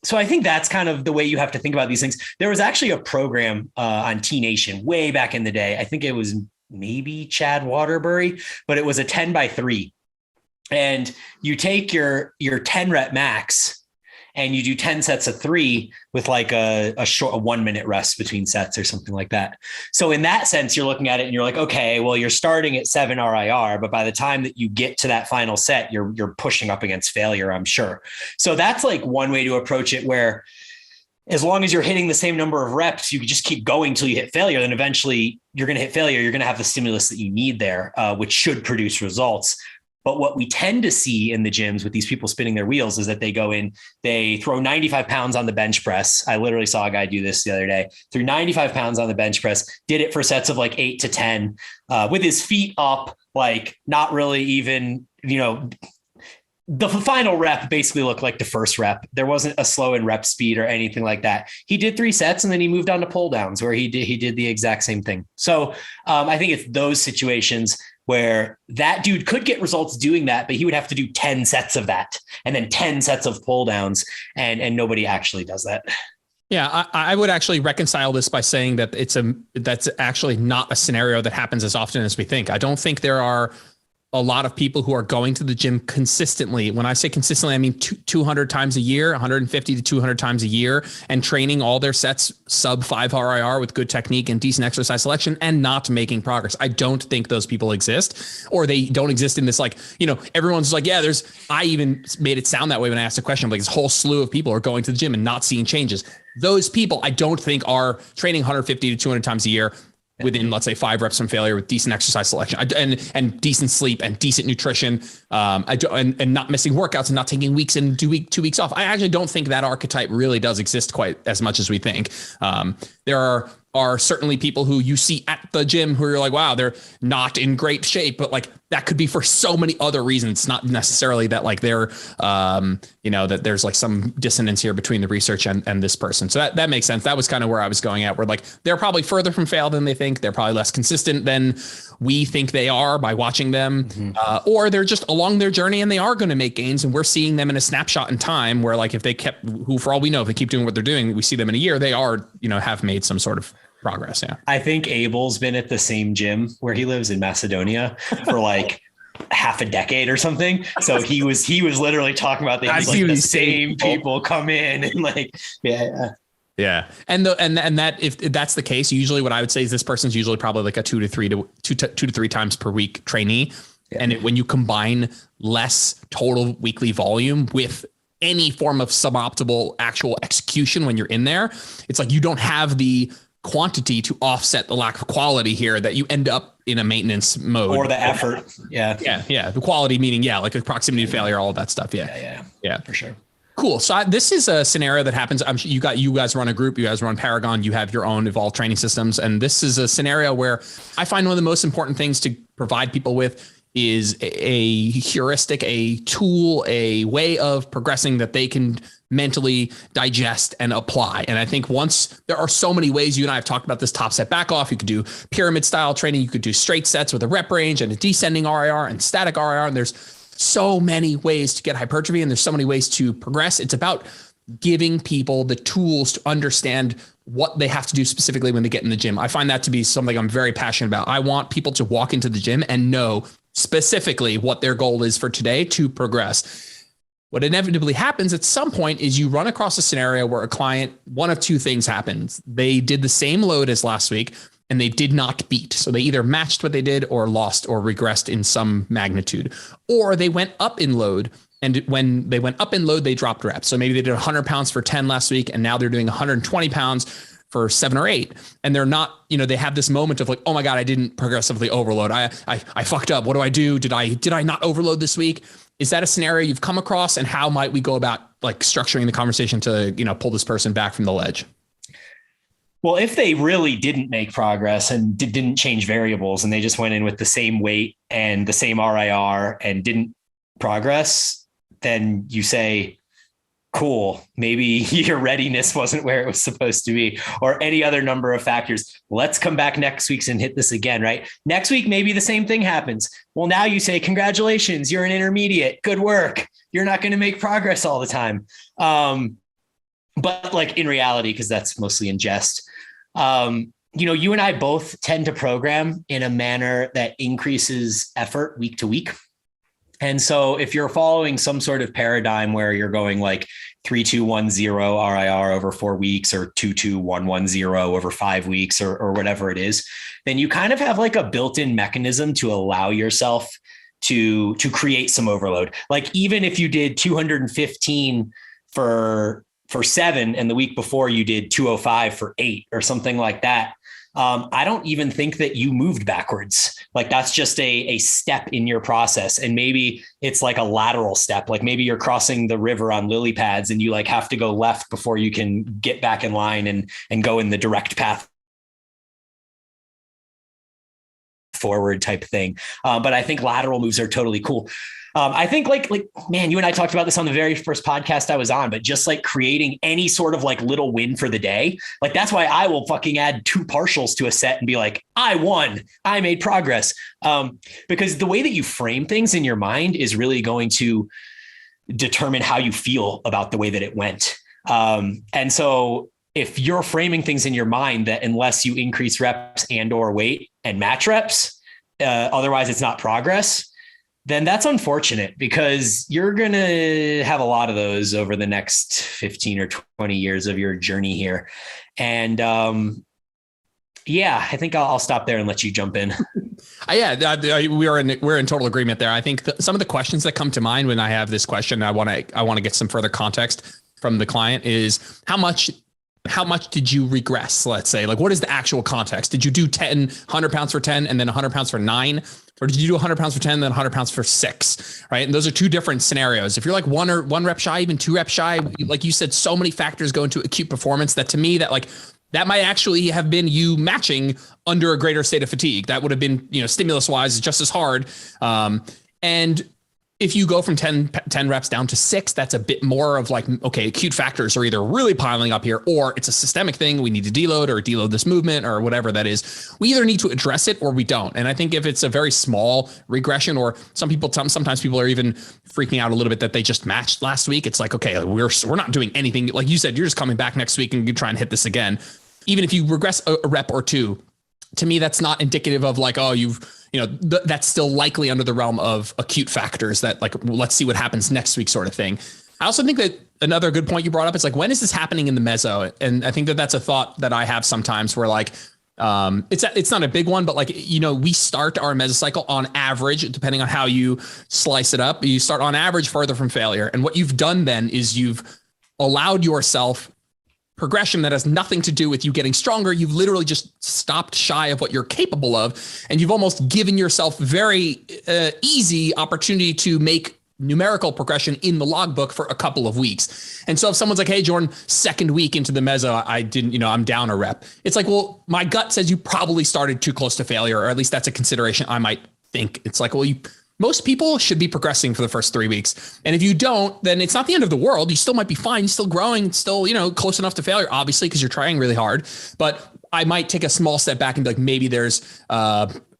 so I think that's kind of the way you have to think about these things. There was actually a program on T Nation way back in the day. I think it was maybe Chad Waterbury, but it was a 10x3. And you take your 10 rep max and you do 10 sets of 3 with like a 1 minute rest between sets or something like that. So in that sense, you're looking at it and you're like, okay, well, you're starting at 7 RIR, but by the time that you get to that final set, you're pushing up against failure, I'm sure. So that's like one way to approach it, where as long as you're hitting the same number of reps, you can just keep going till you hit failure. Then eventually you're going to hit failure. You're going to have the stimulus that you need there, which should produce results. But what we tend to see in the gyms with these people spinning their wheels is that they go in, they throw 95 pounds on the bench press. I literally saw a guy do this the other day, threw 95 pounds on the bench press, did it for sets of like 8 to 10 with his feet up, like not really even, the final rep basically looked like the first rep. There wasn't a slow in rep speed or anything like that. He did 3 sets and then he moved on to pull downs where he did the exact same thing. So I think it's those situations where that dude could get results doing that, but he would have to do 10 sets of that and then 10 sets of pull downs, and nobody actually does that. Yeah, I would actually reconcile this by saying that that's actually not a scenario that happens as often as we think. I don't think there are a lot of people who are going to the gym consistently. When I say consistently, I mean 200 times a year, 150 to 200 times a year, and training all their sets sub 5 RIR with good technique and decent exercise selection and not making progress. I don't think those people exist, or they don't exist in this, like, everyone's like, yeah, I even made it sound that way when I asked a question, like this whole slew of people are going to the gym and not seeing changes. Those people I don't think are training 150 to 200 times a year within, let's say, 5 reps from failure with decent exercise selection and decent sleep and decent nutrition, and not missing workouts and not taking weeks and 2 weeks off. I actually don't think that archetype really does exist quite as much as we think. There are certainly people who you see at the gym who are like, wow, they're not in great shape, but like that could be for so many other reasons. It's not necessarily that like they're, that there's like some dissonance here between the research and this person. So that makes sense. That was kind of where I was going at, where like they're probably further from fail than they think. They're probably less consistent than we think they are by watching them, or they're just along their journey and they are going to make gains. And we're seeing them in a snapshot in time where, like, if they for all we know, if they keep doing what they're doing, we see them in a year, they are, have made some sort of progress. Yeah. I think Abel's been at the same gym where he lives in Macedonia for like half a decade or something. So he was literally talking about the same people come in and like, yeah. Yeah. And that, if that's the case, usually what I would say is this person's usually probably like a 2 to 3 times per week trainee. Yeah. And when you combine less total weekly volume with any form of suboptimal actual execution, when you're in there, it's like, you don't have the quantity to offset the lack of quality here, that you end up in a maintenance mode, or the effort. Yeah. The quality meaning, like a proximity to failure, all of that stuff. Yeah, for sure. Cool. So this is a scenario that happens. I'm sure you guys run a group, you guys run Paragon, you have your own evolved training systems. And this is a scenario where I find one of the most important things to provide people with is a heuristic, a tool, a way of progressing that they can mentally digest and apply. And I think once there are so many ways, you and I have talked about this top set back off, you could do pyramid style training, you could do straight sets with a rep range and a descending RIR and static RIR. And there's so many ways to get hypertrophy and there's so many ways to progress. It's about giving people the tools to understand what they have to do specifically when they get in the gym. I find that to be something I'm very passionate about. I want people to walk into the gym and know specifically what their goal is for today to progress. What inevitably happens at some point is you run across a scenario where a client, one of 2 things happens. They did the same load as last week and they did not beat. So they either matched what they did or lost or regressed in some magnitude, or they went up in load. And when they went up in load, they dropped reps. So maybe they did 100 pounds for 10 last week, and now they're doing 120 pounds for 7 or 8. And they're not, they have this moment of like, oh my God, I didn't progressively overload. I fucked up. What do I do? Did I not overload this week? Is that a scenario you've come across? And how might we go about like structuring the conversation to, pull this person back from the ledge? Well, if they really didn't make progress and didn't change variables and they just went in with the same weight and the same RIR and didn't progress, then you say, cool, maybe your readiness wasn't where it was supposed to be, or any other number of factors. Let's come back next week and hit this again, right? Next week, maybe the same thing happens. Well, now you say, congratulations, you're an intermediate. Good work. You're not going to make progress all the time. But like in reality, because that's mostly in jest, you and I both tend to program in a manner that increases effort week to week. And so if you're following some sort of paradigm where you're going like 3-2-1-0 RIR over 4 weeks, or 2-2-1-1-0 over 5 weeks, or whatever it is, then you kind of have like a built-in mechanism to allow yourself to create some overload. Like even if you did 215 for 7, and the week before you did 205 for 8 or something like that, I don't even think that you moved backwards. Like that's just a step in your process. And maybe it's like a lateral step. Like maybe you're crossing the river on lily pads and you like have to go left before you can get back in line and go in the direct path forward type thing. But I think lateral moves are totally cool. I think like, man, you and I talked about this on the very first podcast I was on, but just like creating any sort of like little win for the day. Like, that's why I will fucking add 2 partials to a set and be like, I won, I made progress. Because the way that you frame things in your mind is really going to determine how you feel about the way that it went. And so if you're framing things in your mind that unless you increase reps and or weight and match reps, otherwise it's not progress, then that's unfortunate, because you're going to have a lot of those over the next 15 or 20 years of your journey here. And I think I'll stop there and let you jump in. We're in total agreement there. I think some of the questions that come to mind when I have this question, I want to get some further context from the client, is how much did you regress? Let's say, like, what is the actual context? Did you do 100 pounds for 10 and then 100 pounds for 9? Or did you do 100 pounds for 10 and then 100 pounds for 6? Right. And those are 2 different scenarios. If you're like one rep shy, even 2 reps shy, like you said, so many factors go into acute performance that to me that might actually have been you matching under a greater state of fatigue. That would have been, stimulus wise, just as hard. And if you go from 10 reps down to 6, that's a bit more of like, okay, acute factors are either really piling up here, or it's a systemic thing. We need to deload this movement or whatever that is. We either need to address it or we don't. And I think if it's a very small regression, or sometimes people are even freaking out a little bit that they just matched last week. It's like, okay, we're not doing anything. Like you said, you're just coming back next week and you try and hit this again. Even if you regress a rep or 2, to me, that's not indicative of like, oh, that's still likely under the realm of acute factors that like, let's see what happens next week sort of thing. I also think that another good point you brought up, it's like, when is this happening in the meso? And I think that that's a thought that I have sometimes where like, it's not a big one, but like, we start our mesocycle on average, depending on how you slice it up, you start on average further from failure. And what you've done then is you've allowed yourself progression that has nothing to do with you getting stronger. You've literally just stopped shy of what you're capable of. And you've almost given yourself very easy opportunity to make numerical progression in the logbook for a couple of weeks. And so if someone's like, hey, Jordan, 2nd week into the meso, I'm down a rep. It's like, well, my gut says you probably started too close to failure, or at least that's a consideration I might think. It's like, well, most people should be progressing for the first 3 weeks. And if you don't, then it's not the end of the world. You still might be fine. You're still growing, still, close enough to failure, obviously, because you're trying really hard. But I might take a small step back and be like, maybe there's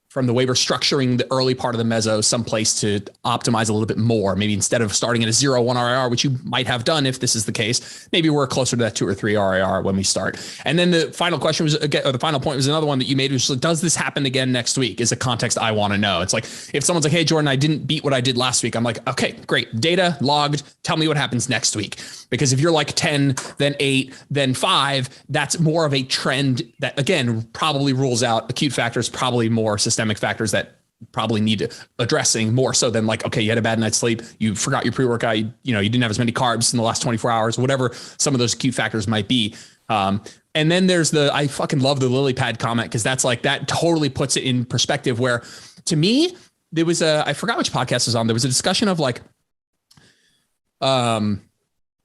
from the way we're structuring the early part of the meso, someplace to optimize a little bit more. Maybe instead of starting at a 0-1 RIR, which you might have done if this is the case, maybe we're closer to that 2 or 3 RIR when we start. And then the final question was, or the final point was another one that you made, which was, does this happen again next week? Is a context I want to know. It's like, if someone's like, hey, Jordan, I didn't beat what I did last week. I'm like, okay, great. Data logged. Tell me what happens next week. Because if you're like 10, then 8, then 5, that's more of a trend that, again, probably rules out acute factors, probably more systemic factors that probably need addressing more so than like, okay, you had a bad night's sleep, you forgot your pre-workout, you didn't have as many carbs in the last 24 hours, whatever some of those acute factors might be. And then there's I fucking love the lily pad comment, because that's like, that totally puts it in perspective, where to me, there was I forgot which podcast was on. There was a discussion of like,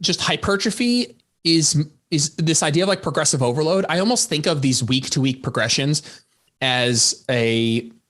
just hypertrophy is this idea of like progressive overload. I almost think of these week to week progressions as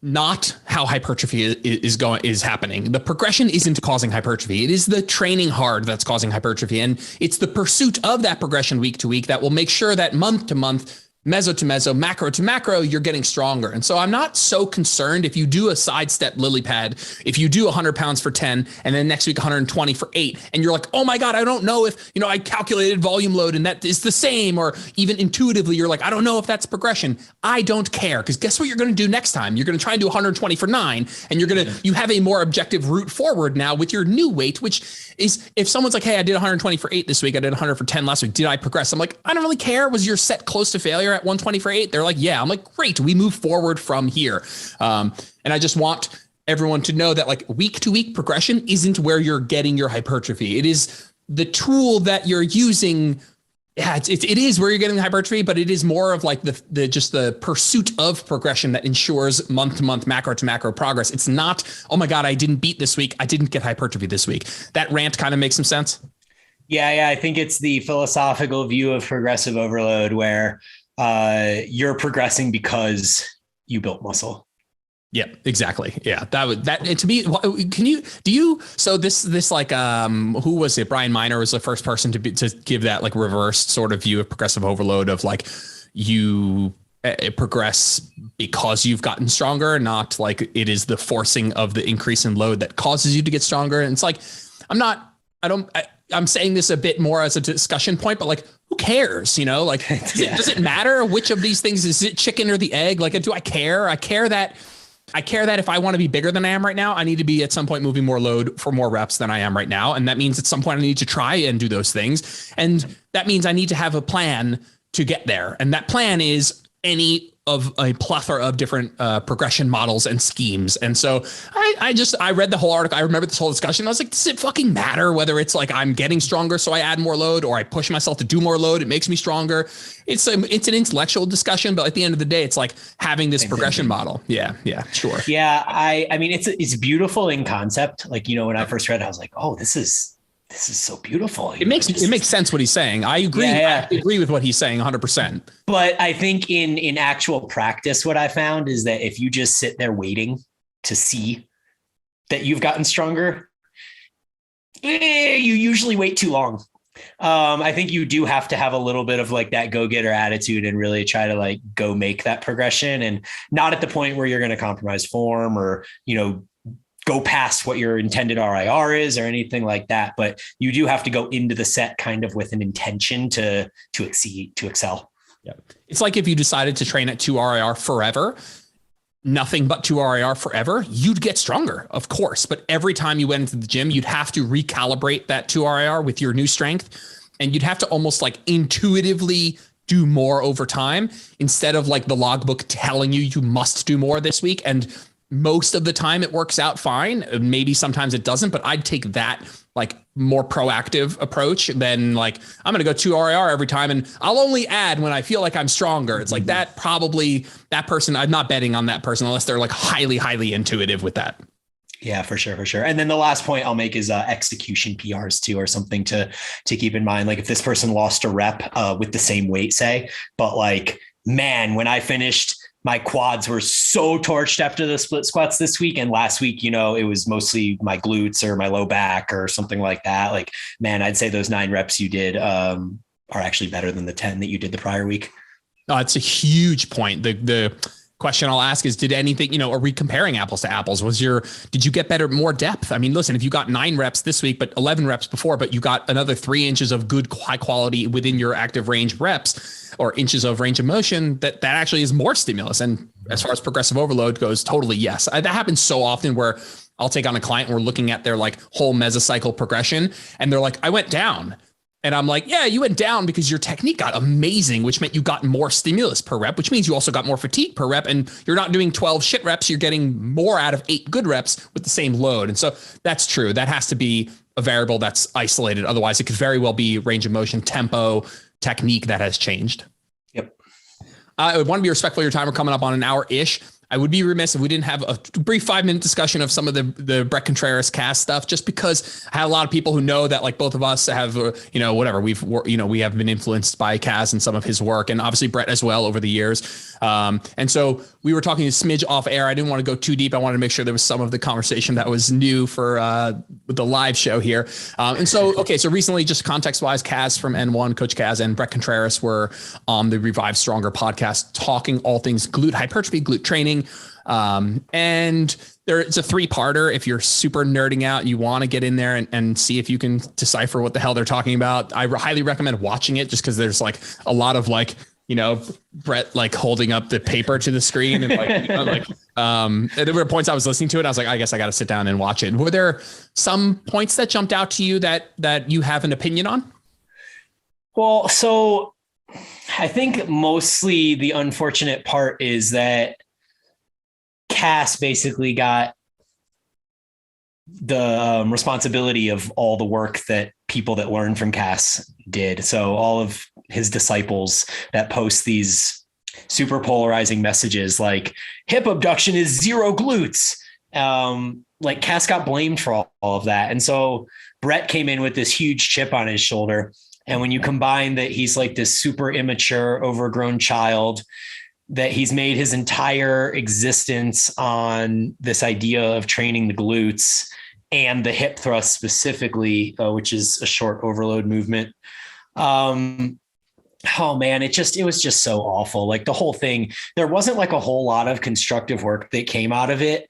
not how hypertrophy is happening. The progression isn't causing hypertrophy. It is the training hard that's causing hypertrophy. And it's the pursuit of that progression week to week that will make sure that month to month, meso to meso, macro to macro, you're getting stronger. And so I'm not so concerned if you do a sidestep lily pad, if you do 100 pounds for 10, and then next week 120 for 8, and you're like, oh my God, I don't know if, I calculated volume load and that is the same, or even intuitively, you're like, I don't know if that's progression. I don't care, because guess what you're going to do next time? You're going to try and do 120 for 9, and you have a more objective route forward now with your new weight, which is, if someone's like, hey, I did 120 for 8 this week, I did 100 for 10 last week, did I progress? I'm like, I don't really care. Was your set close to failure at 120 for 8? They're like, yeah. I'm like, great. We move forward from here. And I just want everyone to know that like week to week progression isn't where you're getting your hypertrophy. It is the tool that you're using. Yeah, it is where you're getting the hypertrophy, but it is more of like the pursuit of progression that ensures month to month, macro to macro progress. It's not, oh my God, I didn't beat this week, I didn't get hypertrophy this week. That rant kind of makes some sense. Yeah. I think it's the philosophical view of progressive overload where you're progressing because you built muscle. Yeah, exactly. Yeah, that to me, so this like, who was it? Brian Miner was the first person to give that like reversed sort of view of progressive overload of like you progress because you've gotten stronger, not like it is the forcing of the increase in load that causes you to get stronger. And it's like, I'm saying this a bit more as a discussion point, but like, who cares? Like, does it matter which of these things? Is it chicken or the egg? Like, do I care? I care that if I want to be bigger than I am right now, I need to be at some point moving more load for more reps than I am right now. And that means at some point I need to try and do those things. And that means I need to have a plan to get there. And that plan is any of a plethora of different progression models and schemes. And so I read the whole article. I remember this whole discussion. I was like, does it fucking matter whether it's like I'm getting stronger, so I add more load, or I push myself to do more load, it makes me stronger? It's an intellectual discussion, but at the end of the day, it's like having this progression model. Yeah, sure. Yeah, I mean, it's beautiful in concept. Like, when I first read it, I was like, oh, this is so beautiful. It makes sense what he's saying. I agree. Yeah. I agree with what he's saying 100%. But I think in actual practice, what I found is that if you just sit there waiting to see that you've gotten stronger, you usually wait too long. I think you do have to have a little bit of like that go-getter attitude and really try to like go make that progression, and not at the point where you're going to compromise form or, go past what your intended RIR is or anything like that. But you do have to go into the set kind of with an intention to excel. Yeah. It's like if you decided to train at 2 RIR forever, nothing but 2 RIR forever, you'd get stronger, of course. But every time you went into the gym, you'd have to recalibrate that 2 RIR with your new strength. And you'd have to almost like intuitively do more over time instead of like the logbook telling you must do more this week. And most of the time it works out fine. Maybe sometimes it doesn't, but I'd take that like more proactive approach than like, I'm going to go 2 RIR every time and I'll only add when I feel like I'm stronger. It's like that person, I'm not betting on that person unless they're like highly, highly intuitive with that. Yeah, for sure. And then the last point I'll make is execution PRs too, or something to keep in mind. Like if this person lost a rep with the same weight, say, but like, man, when I finished, my quads were so torched after the split squats this week. And last week, it was mostly my glutes or my low back or something like that. Like, man, I'd say those 9 reps you did are actually better than the 10 that you did the prior week. Oh, it's a huge point. The question I'll ask is, did anything, are we comparing apples to apples? Did you get more depth? I mean, listen, if you got 9 reps this week, but 11 reps before, but you got another 3 inches of good high quality within your active range reps or inches of range of motion, that actually is more stimulus. And as far as progressive overload goes, totally yes. That happens so often where I'll take on a client and we're looking at their like whole mesocycle progression and they're like, I went down. And I'm like, yeah, you went down because your technique got amazing, which meant you got more stimulus per rep, which means you also got more fatigue per rep. And you're not doing 12 shit reps. You're getting more out of 8 good reps with the same load. And so that's true. That has to be a variable that's isolated. Otherwise, it could very well be range of motion, tempo, technique that has changed. Yep. I want to be respectful of your time. We're coming up on an hour-ish. I would be remiss if we didn't have a brief 5-minute discussion of some of the Bret Contreras Kas stuff, just because I had a lot of people who know that, like, both of us have, whatever, we have been influenced by Kas and some of his work, and obviously Bret as well over the years. And so we were talking a smidge off air. I didn't want to go too deep. I wanted to make sure there was some of the conversation that was new for the live show here. And so, okay, so recently, just context-wise, Kas from N1, Coach Kas, and Bret Contreras were on the Revive Stronger podcast talking all things glute hypertrophy, glute training. And it's a 3-parter. If you're super nerding out, you want to get in there and see if you can decipher what the hell they're talking about. I highly recommend watching it, just because there's like a lot of Bret like holding up the paper to the screen, and and there were points I was listening to it. I was like, I guess I got to sit down and watch it. Were there some points that jumped out to you that you have an opinion on? Well, so I think mostly the unfortunate part is that Kas basically got the responsibility of all the work that people that learn from Kas did. So all of his disciples that post these super polarizing messages like hip abduction is 0 glutes. Kas got blamed for all of that. And so Bret came in with this huge chip on his shoulder. And when you combine that he's like this super immature, overgrown child, that he's made his entire existence on this idea of training the glutes and the hip thrust specifically, which is a short overload movement. Oh man, it was just so awful. Like the whole thing, there wasn't like a whole lot of constructive work that came out of it.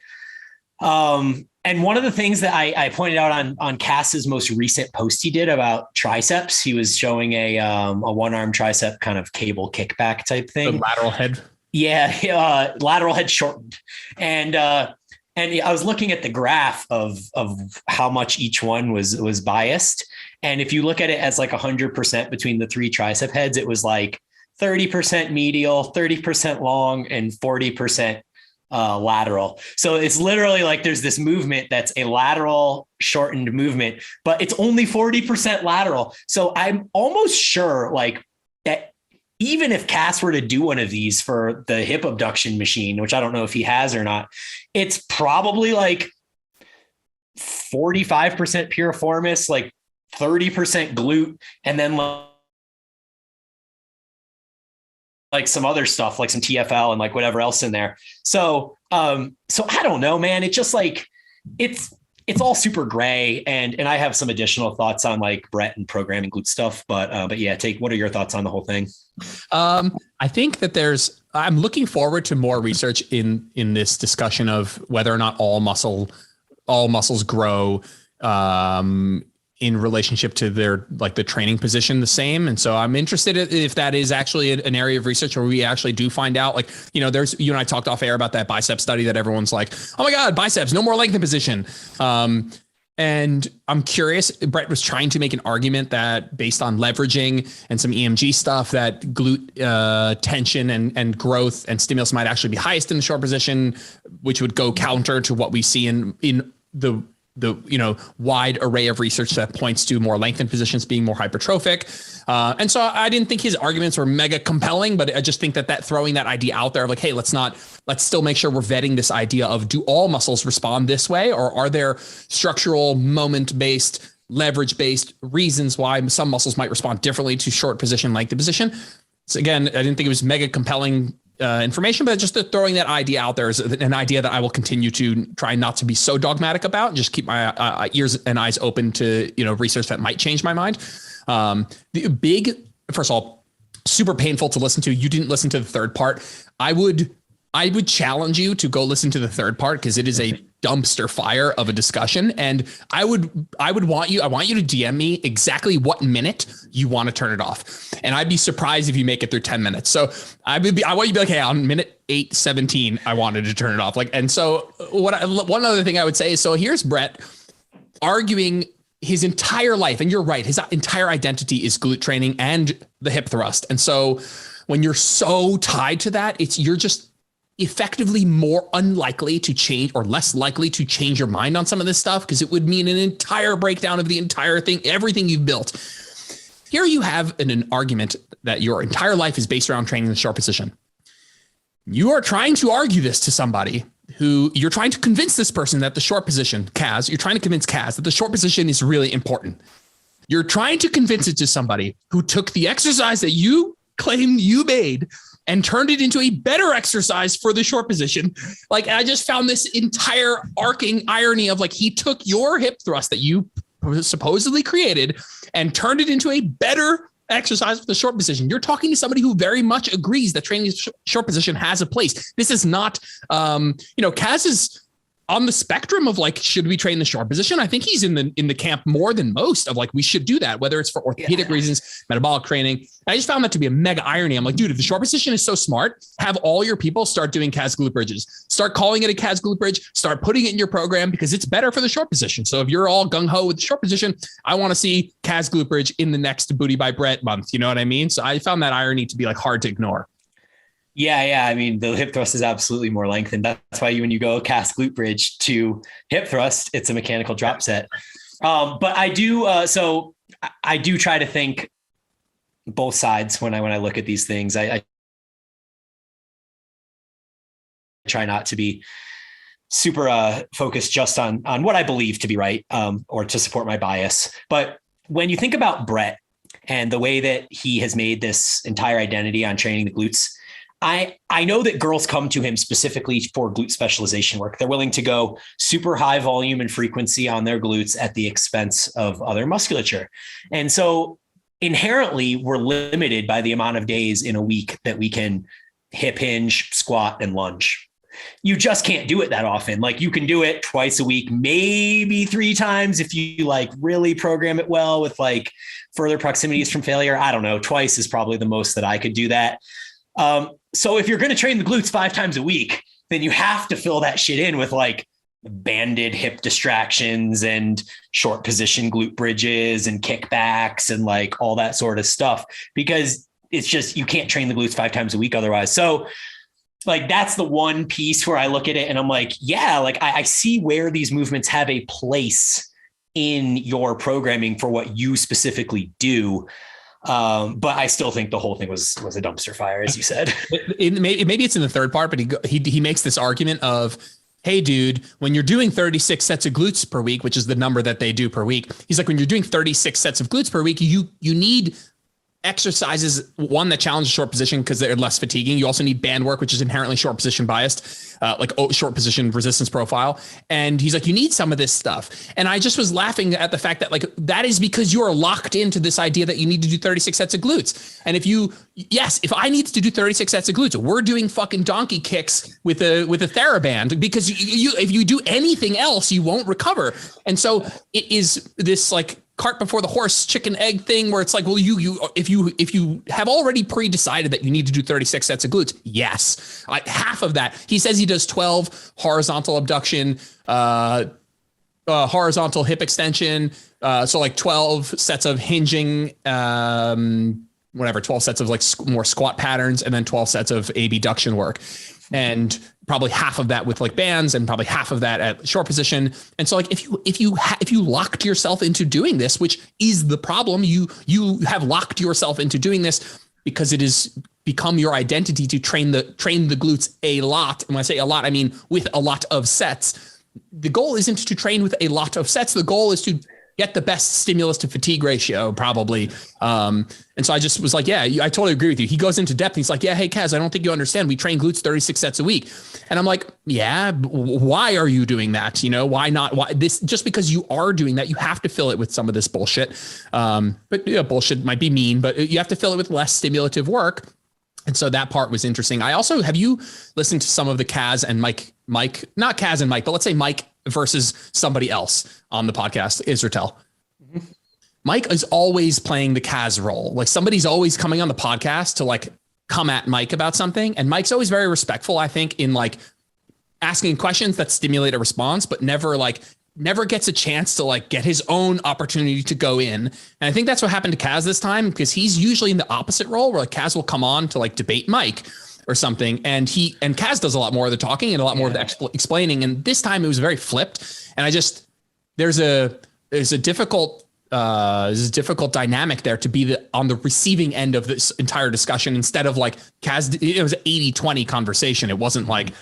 And one of the things that I pointed out on Kas's most recent post he did about triceps, he was showing a one-arm tricep kind of cable kickback type thing. The lateral head. Yeah. Lateral head shortened. And I was looking at the graph of how much each one was biased. And if you look at it as like 100% between the 3 tricep heads, it was like 30% medial, 30% long, and 40% lateral. So it's literally like there's this movement that's a lateral shortened movement, but it's only 40% lateral. So I'm almost sure like that even if Kas were to do one of these for the hip abduction machine, which I don't know if he has or not, it's probably like 45% piriformis, like 30% glute, and then like some other stuff, like some TFL and like whatever else in there. So I don't know, man. It's just like, it's all super gray. And I have some additional thoughts on like Bret and programming glute stuff, but yeah, what are your thoughts on the whole thing? I think that I'm looking forward to more research in this discussion of whether or not all muscles grow, in relationship to their, like the training position the same. And so I'm interested if that is actually an area of research where we actually do find out, like, you and I talked off air about that bicep study that everyone's like, oh my God, biceps, no more length in position. And I'm curious, Bret was trying to make an argument that based on leveraging and some EMG stuff, that glute tension and growth and stimulus might actually be highest in the short position, which would go counter to what we see in the wide array of research that points to more lengthened positions being more hypertrophic. And so I didn't think his arguments were mega compelling, but I just think that throwing that idea out there of like, hey, let's still make sure we're vetting this idea of, do all muscles respond this way? Or are there structural moment-based, leverage-based reasons why some muscles might respond differently to short position, lengthened position? So again, I didn't think it was mega compelling information, but just throwing that idea out there is an idea that I will continue to try not to be so dogmatic about, and just keep my ears and eyes open to, research that might change my mind. First of all, super painful to listen to. You didn't listen to the third part. I would challenge you to go listen to the third part, because it is a dumpster fire of a discussion. And I want you to DM me exactly what minute you want to turn it off. And I'd be surprised if you make it through 10 minutes. So I want you to be like, hey, on minute 8:17, I wanted to turn it off. And so one other thing I would say is, so here's Bret arguing his entire life. And you're right. His entire identity is glute training and the hip thrust. And so when you're so tied to that, you're just effectively more unlikely to change, or less likely to change your mind on some of this stuff, because it would mean an entire breakdown of the entire thing, everything you've built. Here you have an argument that your entire life is based around training the short position. You are trying to argue this to somebody who you're trying to convince this person that the short position, Kaz, you're trying to convince Kaz that the short position is really important. You're trying to convince it to somebody who took the exercise that you claim you made and turned it into a better exercise for the short position. Like, I just found this entire arcing irony of like, he took your hip thrust that you supposedly created and turned it into a better exercise for the short position. You're talking to somebody who very much agrees that training short position has a place. This is not, Kaz is on the spectrum of like, should we train the short position? I think he's in the camp more than most of like, we should do that, whether it's for orthopedic reasons, metabolic training. I just found that to be a mega irony. I'm like, dude, if the short position is so smart, have all your people start doing Kaz glute bridges, start calling it a Kaz glute bridge, start putting it in your program because it's better for the short position. So if you're all gung ho with the short position, I want to see Kaz glute bridge in the next Booty by Bret month. You know what I mean? So I found that irony to be like hard to ignore. Yeah. I mean, the hip thrust is absolutely more lengthened. That's why when you go Kas glute bridge to hip thrust, it's a mechanical drop set. But I do, I do try to think both sides when I look at these things. I try not to be super focused just on what I believe to be right, or to support my bias. But when you think about Bret and the way that he has made this entire identity on training the glutes, I know that girls come to him specifically for glute specialization work. They're willing to go super high volume and frequency on their glutes at the expense of other musculature. And so inherently we're limited by the amount of days in a week that we can hip hinge, squat, and lunge. You just can't do it that often. Like, you can do it twice a week, maybe 3 times if you like really program it well with like further proximities from failure. I don't know. Twice is probably the most that I could do that. So if you're going to train the glutes 5 times a week, then you have to fill that shit in with like banded hip distractions and short position glute bridges and kickbacks and like all that sort of stuff, because it's just, you can't train the glutes 5 times a week otherwise. So like, that's the one piece where I look at it and I'm like, yeah, like I see where these movements have a place in your programming for what you specifically do. But I still think the whole thing was a dumpster fire, as you said. Maybe it's in the third part, but he makes this argument of, hey, dude, when you're doing 36 sets of glutes per week, which is the number that they do per week, he's like, when you're doing 36 sets of glutes per week, you need exercises, one, that challenge short position because they're less fatiguing. You also need band work, which is inherently short position biased, short position resistance profile. And he's like, you need some of this stuff. And I just was laughing at the fact that like, that is because you are locked into this idea that you need to do 36 sets of glutes. And if I need to do 36 sets of glutes, we're doing fucking donkey kicks with a TheraBand, because if you do anything else, you won't recover. And so it is this like cart before the horse, chicken egg thing where it's like, well, if you have already pre-decided that you need to do 36 sets of glutes, yes, half of that. He says he does 12 horizontal abduction, horizontal hip extension. So like 12 sets of hinging, 12 sets of like more squat patterns, and then 12 sets of abduction work. And probably half of that with like bands, and probably half of that at short position. And so like, if you locked yourself into doing this, which is the problem, you have locked yourself into doing this because it has become your identity to train the glutes a lot. And when I say a lot, I mean with a lot of sets. The goal isn't to train with a lot of sets. The goal is to get the best stimulus to fatigue ratio, probably. And so I just was like, yeah, I totally agree with you. He goes into depth. He's like, yeah, hey, Kaz, I don't think you understand. We train glutes 36 sets a week. And I'm like, yeah, why are you doing that? You know, why not? Why this? Just because you are doing that, you have to fill it with some of this bullshit. But bullshit might be mean, but you have to fill it with less stimulative work. And so that part was interesting. Have you listened to some of the Kaz and Mike, not Kaz and Mike, but let's say Mike versus somebody else on the podcast, Israel. Mm-hmm. Mike is always playing the Kaz role. Like, somebody's always coming on the podcast to like come at Mike about something. And Mike's always very respectful, I think, in like asking questions that stimulate a response, but never gets a chance to like get his own opportunity to go in. And I think that's what happened to Kaz this time, because he's usually in the opposite role where like Kaz will come on to like debate Mike or something. And Kaz does a lot more of the talking and a lot more of the explaining. And this time it was very flipped. And there's a difficult dynamic there to be the on the receiving end of this entire discussion instead of like Kaz. It was an 80-20 conversation. It wasn't like,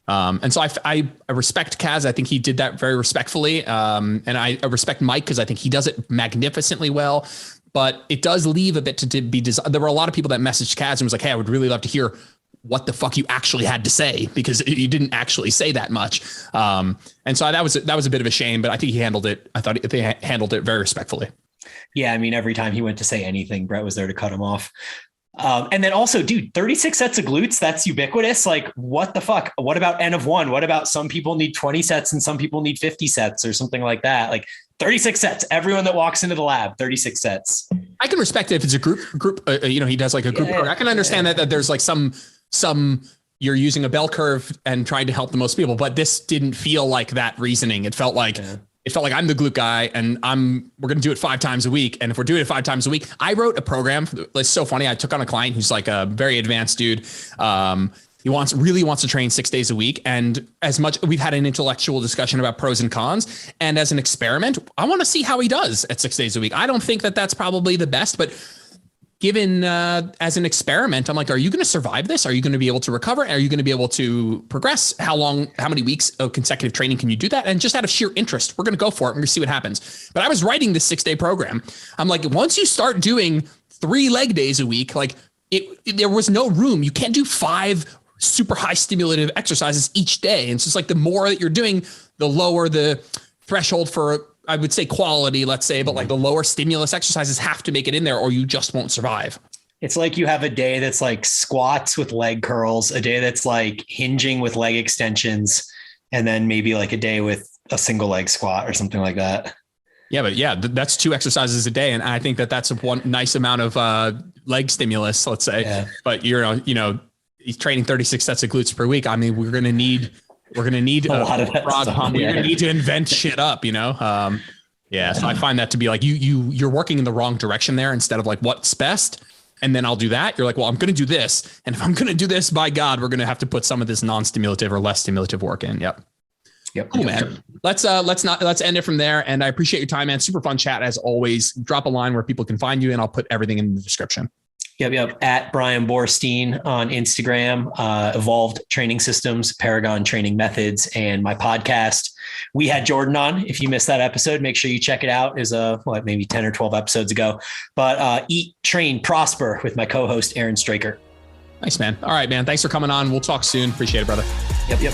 and so I respect Kaz. I think he did that very respectfully. And I respect Mike because I think he does it magnificently well. But it does leave a bit to be desired. There were a lot of people that messaged Kaz and was like, hey, I would really love to hear what the fuck you actually had to say, because you didn't actually say that much. And so that was a bit of a shame, but I think he handled it. I thought they handled it very respectfully. Yeah. I mean, every time he went to say anything, Bret was there to cut him off. And then also, dude, 36 sets of glutes, that's ubiquitous. Like, what the fuck? What about N of 1? What about some people need 20 sets and some people need 50 sets or something like that? Like 36 sets, everyone that walks into the lab, 36 sets. I can respect it if it's a group, he does like a group. I can understand that there's like some you're using a bell curve and trying to help the most people, but this didn't feel like that reasoning. It felt like, I'm the glute guy and we're going to do it 5 times a week. And if we're doing it 5 times a week, I wrote a program. It's so funny. I took on a client who's like a very advanced dude. He really wants to train 6 days a week. And as much, we've had an intellectual discussion about pros and cons. And as an experiment, I want to see how he does at 6 days a week. I don't think that that's probably the best, but given as an experiment, I'm like, are you going to survive this? Are you going to be able to recover? Are you going to be able to progress? How many weeks of consecutive training can you do that? And just out of sheer interest, we're going to go for it. We're going to see what happens. But I was writing this 6-day program. I'm like, once you start doing 3 leg days a week, like there was no room. You can't do 5 super high stimulative exercises each day. And so it's like the more that you're doing, the lower the threshold for, I would say, quality, let's say, but like the lower stimulus exercises have to make it in there or you just won't survive. It's like you have a day that's like squats with leg curls, a day that's like hinging with leg extensions, and then maybe like a day with a single leg squat or something like that. Yeah, but that's 2 exercises a day. And I think that that's one nice amount of leg stimulus, let's say. Yeah. But he's training 36 sets of glutes per week. I mean, we're going to need a lot of frog pump. We're going to need to invent shit up, So I find that to be like, you're working in the wrong direction there instead of like what's best. And then I'll do that. You're like, well, I'm going to do this. And if I'm going to do this, by God, we're going to have to put some of this non-stimulative or less stimulative work in. Yep. Cool, man. Let's end it from there. And I appreciate your time, man. Super fun chat as always. Drop a line where people can find you and I'll put everything in the description. Yep. At Bryan Boorstein on Instagram, Evolved Training Systems, Paragon Training Methods, and my podcast. We had Jordan on. If you missed that episode, make sure you check it out. It was maybe 10 or 12 episodes ago. But Eat, Train, Prosper with my co-host, Aaron Straker. Nice, man. All right, man. Thanks for coming on. We'll talk soon. Appreciate it, brother. Yep.